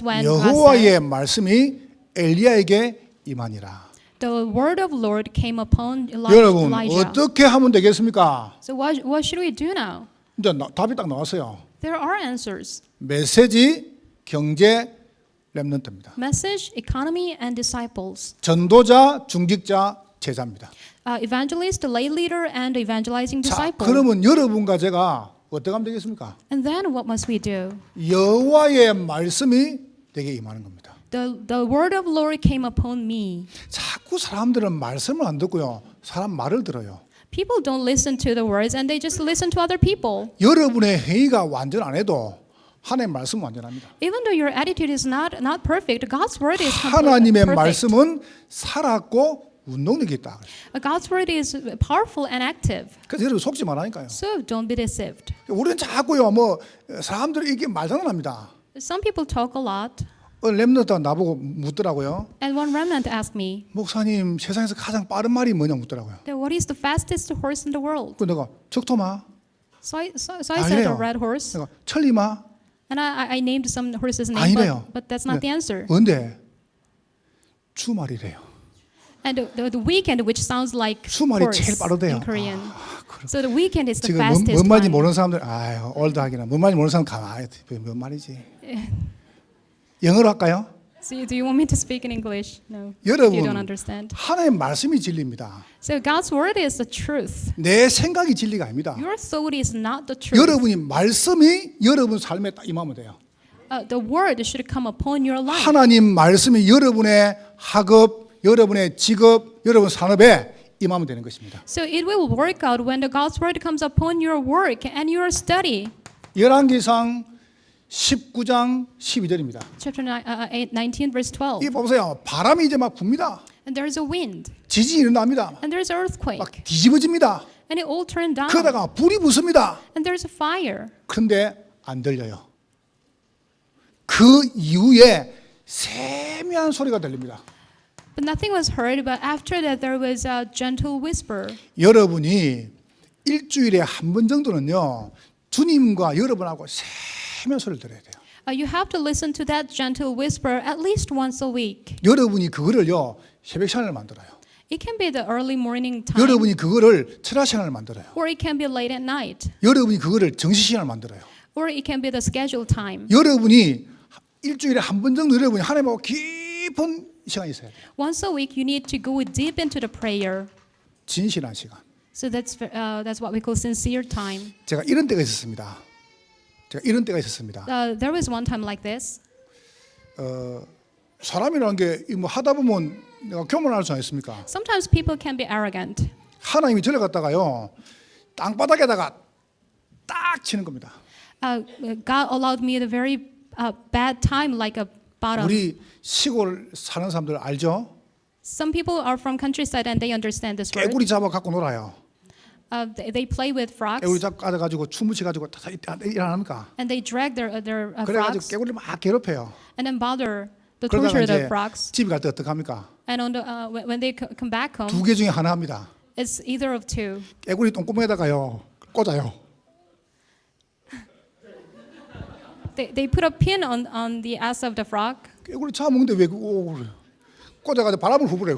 when God said, 여호와의 말씀이 엘리야에게 임하니라. the word of Lord came upon 여러분 Elijah. 어떻게 하면 되겠습니까? So what should we do now? 이제 답이 딱 나왔어요. There are answers. 메시지, 경제, 렘넌트입니다. Message, economy, and disciples. 전도자, 중직자, 제자입니다. Evangelist, lay leader, and evangelizing 자, disciple. 그러면 여러분과 제가 어떻게 하면 되겠습니까? And then what must we do? 여호와의 말씀이 내게 임하는 겁니다. The word of Lord came upon me. 자꾸 사람들은 말씀을 안 듣고요. 사람 말을 들어요. People don't listen to the words and they just listen to other people. 여러분의 행위가 완전 안 해도 하나님의 말씀은 완전합니다. Even though your attitude is not perfect, God's word is 하나님의 perfect. 말씀은 살았고 운동력이 있다. God's word is powerful and active. 그래서 여러분 속지 말라니까요. So don't be deceived. 우리는 자꾸요 뭐 사람들이 이게 말장난합니다. Some people talk a lot. 렘넌트가 나보고 묻더라고요. And one remnant asked me, 목사님 세상에서 가장 빠른 말이 뭐냐 묻더라고요. what is the fastest horse in the world? 그 내가 적토마. So I said a red horse. 내가 천리마. And I named some horses' names, 아니래요. but that's not the answer. 뭔데? 주말이래요. And the weekend, which sounds like 주말이 horse 제일 빠르대요. in Korean. So the weekend is the 지금 fastest 뭔 말인지 one. 모르는 사람들 아유 올드하기나 뭔 말인지 모르는 사람 가만히 뭔 말이지. 영어로 할까요? So do you want me to speak in English? No. If you 여러분 don't understand. 하나님의 말씀이 진리입니다. So God's word is the truth. 내 생각이 진리가 아닙니다. Your thought is not the truth. 여러분이 말씀이 여러분 삶에 딱 임하면 돼요. The word should come upon your life. 하나님 말씀이 여러분의 학업, 여러분의 직업, 여러분 산업에 임하면 되는 것입니다. So it will work out when the God's word comes upon your work and your study. 열왕기상 19장 12절입니다. Chapter 19, verse 12. 이 보세요. 바람이 이제 막 붑니다. And there's a wind, 지진이 일어납니다. and there's an earthquake, 막 뒤집어집니다. and it all turned down. 그러다가 불이 붙습니다. And there's a fire. 그런데 안 들려요. 그 이후에 세미한 소리가 들립니다. But nothing was heard, but after that there was a gentle whisper. 여러분이 일주일에 한 번 정도는요, 주님과 여러분하고 세미한 소리를 들어야 돼요. You have to listen to that gentle whisper at least once a week. 여러분이 그거를요, 새벽 시간을 만들어요. It can be the early morning time, 여러분이 그거를 철학 시간을 만들어요. or it can be late at night, 여러분이 그거를 정시 시간을 만들어요. or it can be the scheduled time. 여러분이 일주일에 한 번 정도 여러분이 하나님하고 깊은 시간이 있어야 돼요. Once a week, you need to go deep into the prayer. 진실한 시간. So that's what we call sincere time. 제가 이런 때가 있었습니다. There was one time like this. 사람이라는 게 뭐 하다 보면 내가 교만할 수 있습니까? Sometimes people can be arrogant. 하나님이 저를 갖다가요, 땅바닥에다가 딱 치는 겁니다. God allowed me the very bad time, like a bottom. 우리 시골 사는 사람들 알죠? Some people are from countryside and they understand this word. 깨구리 잡아 갖고 놀아요. They play with frogs 깨구리 잡고 가지고 춤을 가지고 일어납니까? and they drag their 그래가지고 frogs 깨구리 막 괴롭혀요. and then bother the 그러다가 torture the 이제 frogs. 집에 갈 때 어떡합니까? And when they come back home, 두 개 중에 하나 합니다. it's either of two. 깨구리 똥구멍에다가요 꽂아요. They put a pin on the ass of the frog 깨구리 잡아먹는데 왜 그거 그래? 꽂아가지고 바람을 후보래요.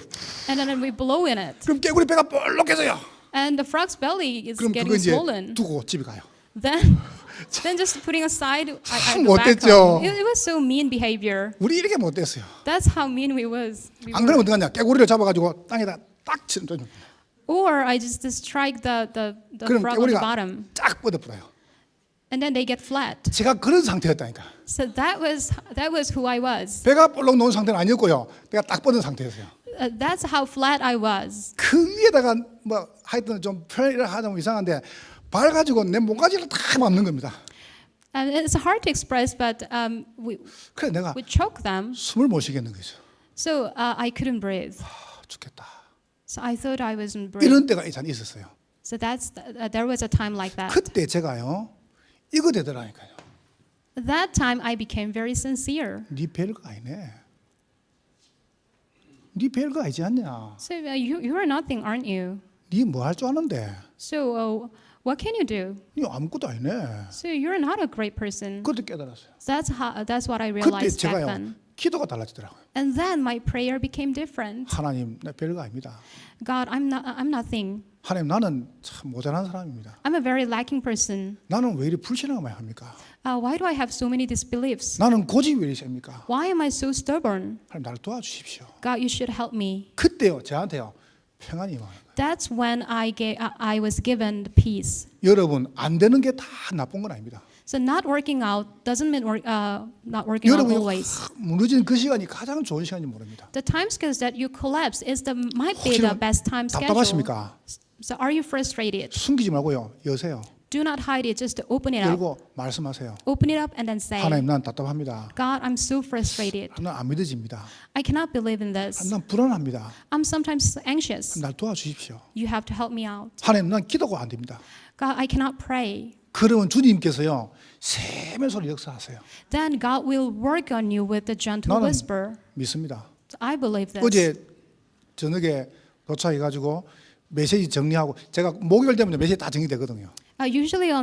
and then we blow in it. 그럼 깨구리 배가 볼록해져요. And the frog's belly is 그럼 그거 getting 이제 swollen. 두고 집에 가요. Then just putting aside, I 참 go back 못됐죠. home. It was so mean behavior. 우리 이렇게 못됐어요. That's how mean we was. 안 그러면 어떡하냐? 깨구리를 잡아가지고 땅에다 딱 치는 거죠. Or I just strike the 그럼 frog on the 깨구리가 bottom, 쫙 뻗어버려요. and then they get flat. 제가 그런 상태였다니까. So that was who I was. 배가 볼록 놓은 상태는 아니었고요. 배가 딱 뻗은 상태였어요. That's how flat I was. 그 위에다가 뭐 하여튼 좀 표현을 하자면 이상한데 발 가지고 내 몸가지를 다 맞는 겁니다. And it's hard to express, but 그래 내가 we choke them. 숨을 못 쉬겠는 거죠. So I couldn't breathe. 죽겠다. So I thought I wasn't breathing. 이런 때가 있었어요. So there was a time like that. 그때 제가요 이거 되더라니까요. That time I became very sincere. 네 별거 아니네. 네 별거 아니지 않냐? So you are nothing, aren't you? 네 뭐 할 줄 아는데? So what can you do? 네 아무것도 아니네. So you're not a great person. 그때 깨달았어요. So that's what I 그때 realized back 제가요 then. 기도가 달라지더라고요. And then my prayer became different. 하나님 나 별거 아닙니다. God, I'm nothing. 하나님 나는 참 모자란 사람입니다. I'm a very lacking person. 나는 왜 이리 불신앙을 합니까? Why do I have so many disbeliefs? 나는 고집이 왜 이리 셉니까? Why am I so stubborn? 하나님 나를 도와주십시오. God, you should help me. 그때요 저한테요 평안이 임하는 거예요. That's when I was given the peace. 여러분 안 되는 게 다 나쁜 건 아닙니다. So not working out doesn't mean not working out 여러분이 always. 확 무너지는 그 시간이 가장 좋은 시간인지 모릅니다. The time scales that you collapse might be the 혹시 best time schedule. 답답하십니까? So are you frustrated? 숨기지 말고요 여세요. Do not hide it. Just open it up. 열고 말씀하세요. Open it up and then say, 하나님 난 답답합니다. God, I'm so frustrated. 난 안 믿어집니다. I cannot believe in this. 난 불안합니다. I'm sometimes anxious. 날 도와주십시오. You have to help me out. 하나님 난 기도가 안 됩니다. God, I cannot pray. 그러면 주님께서요 세면서로 역사하세요. Then God will work on you with the gentle 나는 whisper. 믿습니다. I believe this. 어제 저녁에 도착해가지고 메시지 정리하고 제가 목요일 되면 메시지 다 정리되거든요. Usually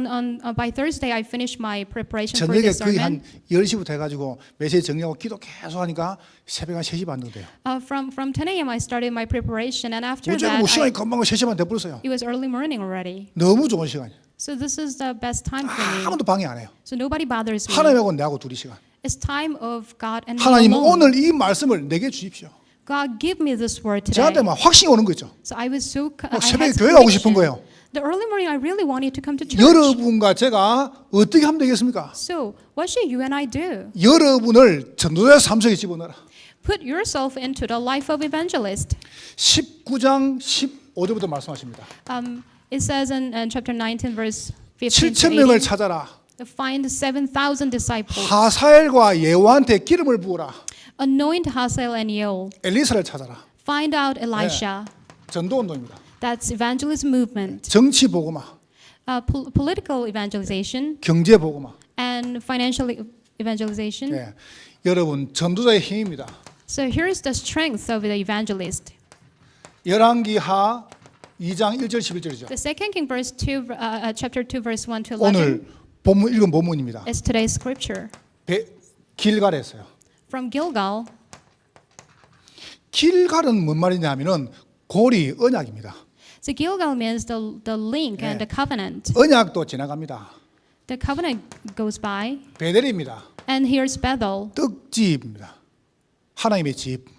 by Thursday I finish my preparation for 저녁에 this 거의 한 sermon. 10시부터 해가지고 메시지 정리하고 기도 계속 하니까 새벽 한 3시 반 정도 돼요. From 10 a.m. I started my preparation, and after 어제는 that 뭐 시간이 금방 3시 반 돼버렸어요. it was early morning already. 너무 좋은 시간이에요. So this is the best time for me. 아무도 방해 안 해요. So nobody bothers me. 하나님하고 내하고 둘이 시간. It's time of God and me 하나님 alone. 오늘 이 말씀을 내게 주십시오. God, give me this word today. 저한테 막 확신이 오는 거죠. So I was so 막 I 새벽에 had 교회 가고 싶은 conviction. 거예요. The early morning, I really wanted to come to church. 여러분과 제가 어떻게 하면 되겠습니까? So what should you and I do? 여러분을 전도자의 삶 속에 집어넣어라. Put yourself into the life of evangelist. 19장 15절부터 말씀하십니다. It says in chapter 19, verse 15 to 7,000명을 18, 찾아라. to find 7,000 disciples. 하사엘과 예후한테 기름을 부어라. Anoint Hazael and Yoel. 엘리사를 찾아라. Find out Elisha. 전도 운동입니다. That's evangelist movement. 정치 복음화, Political evangelization 경제 복음화. and financial evangelization. 예. 여러분 전도자의 힘입니다. So here's the strength of the evangelist. 열왕기하 2장 1절 11절이죠. The second King verse 2, chapter 2, verse 1 to 11 오늘 본문 읽은 본문입니다. is today's scripture. 길갈에서요. From Gilgal, 길갈은 뭔 말이냐면은 고리 언약입니다. so Gilgal means the link and the covenant. 언약도 지나갑니다. The covenant goes by, 베델입니다. and here's Bethel. 떡집입니다. 하나님의 집.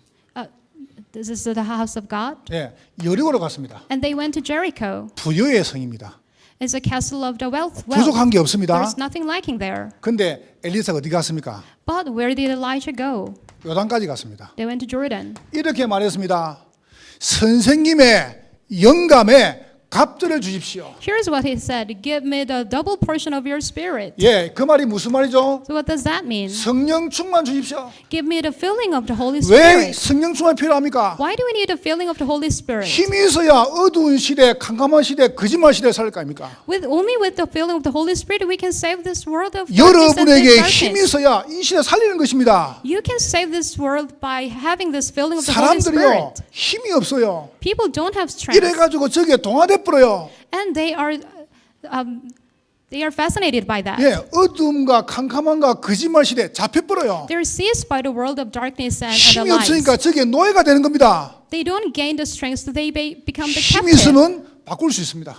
This is the house of God. 예, 여리고로 갔습니다. And they went to Jericho. 부여의 성입니다. It's a castle of the wealth. 부족한 게 없습니다. There's nothing lacking there. 근데 엘리사가 어디 갔습니까? But where did Elijah go? 요단까지 갔습니다. They went to Jordan. 이렇게 말했습니다. 선생님의 영감에 갑절을 주십시오. Here's what he said: give me the double portion of your spirit. 예, 그 말이 무슨 말이죠? So what does that mean? 성령 충만 주십시오. Give me the filling of the Holy 왜 Spirit. 성령 충만이 필요합니까? Why do we need the filling of the Holy Spirit? 힘이 있어야 어두운 시대, 캄캄한 시대, 거짓말 시대에 살 거 아닙니까? Only with the filling of the Holy Spirit we can save this world of darkness and 여러분에게 this 힘이 darkness. 있어야 이 시대 살리는 것입니다. You can save this world by having this filling of the Holy 사람들이요 Spirit. 힘이 없어요. People don't have strength, 이래가지고 저기에 동화돼 버려요. and they are fascinated by that. 예, 어둠과 캄캄함과 거짓말 시대 잡혀 버려요. They're seized by the world of darkness and the 힘이 lies. 없으니까 저기에 노예가 되는 겁니다. They don't gain the strength, so they become the 힘이 captive. 있으면 바꿀 수 있습니다.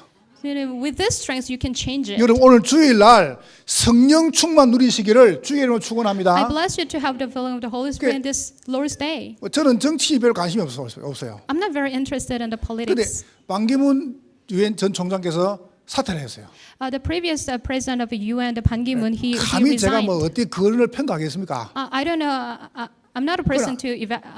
With this strength, you can change it. 여러분 오늘 주일날 성령 충만 누리시기를 주의 이름으로 I 축원합니다. bless you to have the filling of the Holy Spirit in this Lord's Day. 저는 정치에 별 관심이 없어요. I'm not very interested in the 그런데 politics. 반기문 유엔 전 총장께서 사퇴를 했어요. The previous president of the UN, the Ban Ki-moon, he 감히 제가 resigned. 뭐 어떻게 그를 평가하겠습니까? I don't know. I'm not a person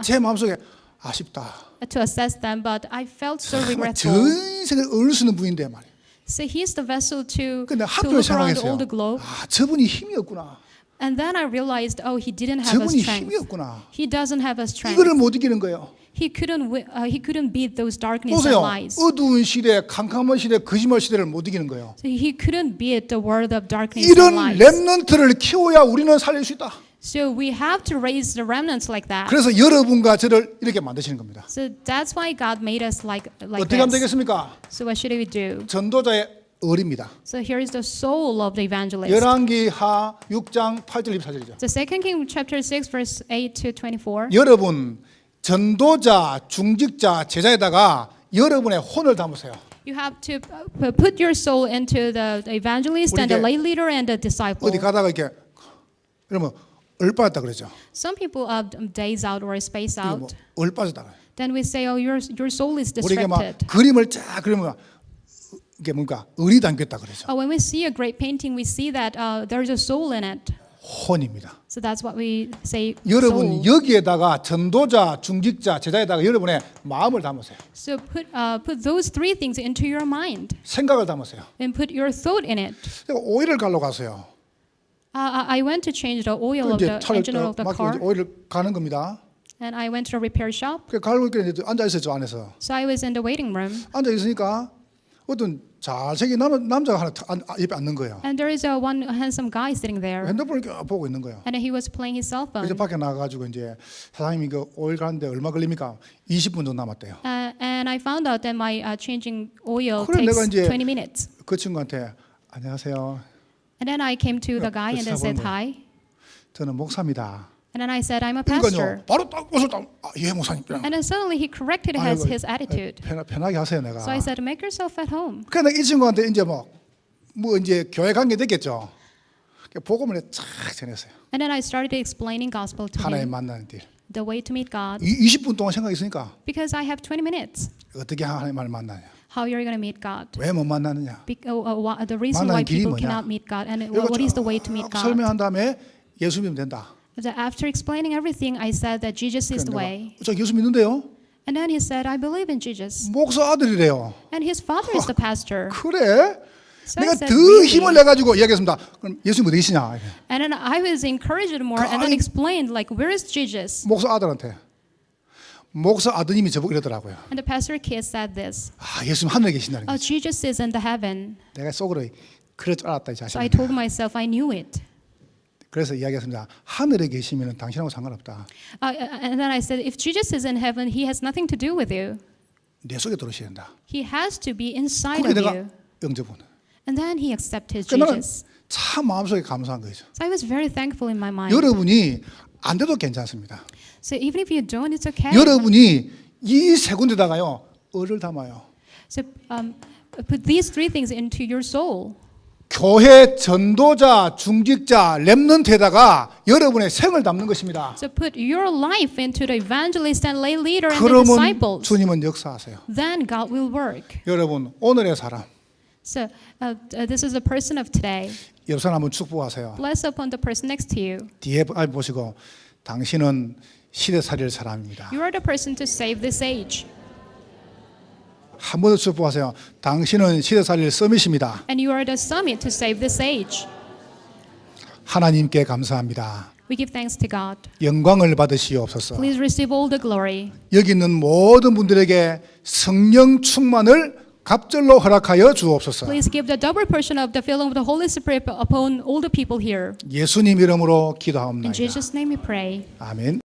제 마음속에 아쉽다. to assess them, but I felt so 정말 regretful. 전 세계를 어루쓰는 분인데 말이에요. So he's the vessel to 근데 look 한편으로 around 생각했어요. all the globe. 아, 저분이 힘이 없구나. And then I realized, oh, he didn't have a 저분이 strength. 힘이 없구나. He doesn't have a strength. 이거를 못 이기는 거예요. He couldn't beat those darkness and 보세요. lies. 어두운 시대, 캄캄한 시대, 거짓말 시대를 못 이기는 거예요. So he couldn't beat the world of darkness and 이런 lies. 렘넌트를 키워야 우리는 살릴 수 있다. So we have to raise the remnants like that. 그래서 여러분과 저를 이렇게 만드시는 겁니다. So that's why God made us like 어떻게 하면 this. 되겠습니까? So what should we do? 전도자의 을입니다. So here is the soul of the evangelist. 열왕기하 6장 8절 24절이죠. The second King chapter 6 verse 8 to 24. 여러분 전도자, 중직자, 제자에다가 여러분의 혼을 담으세요. You have to put your soul into the evangelist and the 우리 lay leader and the disciple. 어디 가다가 이렇게 이러면 얼빠졌다 그러죠. Some people daze out or space 이거 뭐 out. 얼빠졌다. Then we say, oh, your soul is 우리가 막 distracted. 그림을 쫙 그리면 이게 뭔가 을이 담겼다 그러죠. When we see a great painting, we see that there's a soul in it. 혼입니다. So that's what we say. 여러분 soul. 여기에다가 전도자, 중직자, 제자에다가 여러분의 마음을 담으세요. So put those three things into your mind 생각을 담으세요. and put your thought in it. 제가 오일을 갈러 가서요. I went to change the oil of 이제 the 차를 engine of the 맡기고 car, 이제 오일을 가는 겁니다. and I went to the repair shop. 그 갈고 있길래 앉아 있어요 저 안에서. So I was in the waiting room, 앉아 있으니까 어떤 잘생긴 남자가 하나 옆에 앉는 거예요. and there is one handsome guy sitting there, 핸드폰을 이렇게 보고 있는 거예요. and he was playing his cell phone. 그래서 밖에 나가가지고 이제 사장님이 그 오일 가는데 얼마 걸립니까? 20분 정도 남았대요. And I found out that my changing oil 그래, takes 내가 이제 20 minutes. 그 친구한테 안녕하세요. And then I came to the guy and then said 사과한 거예요. hi. 저는 목사입니다. And then I said, I'm a pastor. 그러니까요. 바로 딱 옷을 딱 예 목사님. And then suddenly he corrected his attitude. 편하게 하세요 내가. So I said, make yourself at home. 그러니까 이 친구한테 이제 뭐 이제 교회 관계 됐겠죠. 복음을 쫙 전했어요. And then I started explaining gospel to 하나님 him. 만나는 길. the way to meet God. 20분 동안 생각했으니까 Because I have 20 minutes. 어떻게 하나님을 만나냐? How you're going to meet God? 왜 못 만나느냐? The reason why 만나는 길이 people 뭐냐? cannot meet God and 이거 what is the way to meet God? 설명한 다음에 예수 믿으면 된다. So after explaining everything, I said that Jesus is the way. 저 예수 믿는데요. And then he said, I believe in Jesus. 목사 아들이래요. And his father is the pastor. 그래? So I 내가 said, 더 really? 힘을 내 가지고 이야기했습니다. 그럼 예수님 어디 계시냐? And then I was encouraged more and then explained, like, where is Jesus? 목사 아들한테 목사 아드님이 저보고 이러더라고요. And the pastor kid said this. 아, 예수님 하늘에 계신다는 Oh, 거지. Jesus is in the heaven. 내가 속으로 그럴 줄 알았다 이 So I 자신. told myself I knew it. 그래서 이야기했습니다. 하늘에 계시면 당신하고 상관없다. And then I said, if Jesus is in heaven, he has nothing to do with you. 내 속에 들어오셔야 된다. He has to be inside 그래 of 내가 you. 영접은. And then he accepted 그러니까 나는 Jesus. 참 마음속에 감사한 거죠. So I was very thankful in my mind. 여러분이 안 돼도 괜찮습니다. So even if you don't, it's okay. 여러분이 이 세 군데다가요 을을 담아요. So put these three things into your soul. 교회 전도자, 중직자, 렘넌트에다가 여러분의 생을 담는 것입니다. So put your life into the evangelist and lay leader and the 그러면 disciples. 주님은 역사하세요. Then God will work. 여러분 오늘의 사람 So this is the person of today. 옆 사람 한번 축복하세요. Bless upon the person next to you. 뒤에 보시고 당신은 시대 살릴 사람입니다. You are the person to save this age. 한 번 더 축복하세요. 당신은 시대 살릴 썸이십니다. And you are the summit to save this age. 하나님께 감사합니다. We give thanks to God. 영광을 받으시옵소서. Please receive all the glory. 여기 있는 모든 분들에게 성령 충만을 갑절로 허락하여 주옵소서. Please give the double portion of the filling of the Holy Spirit upon all the people here. 예수님 이름으로 In 기도하옵나이다. Jesus' name we pray. 아멘.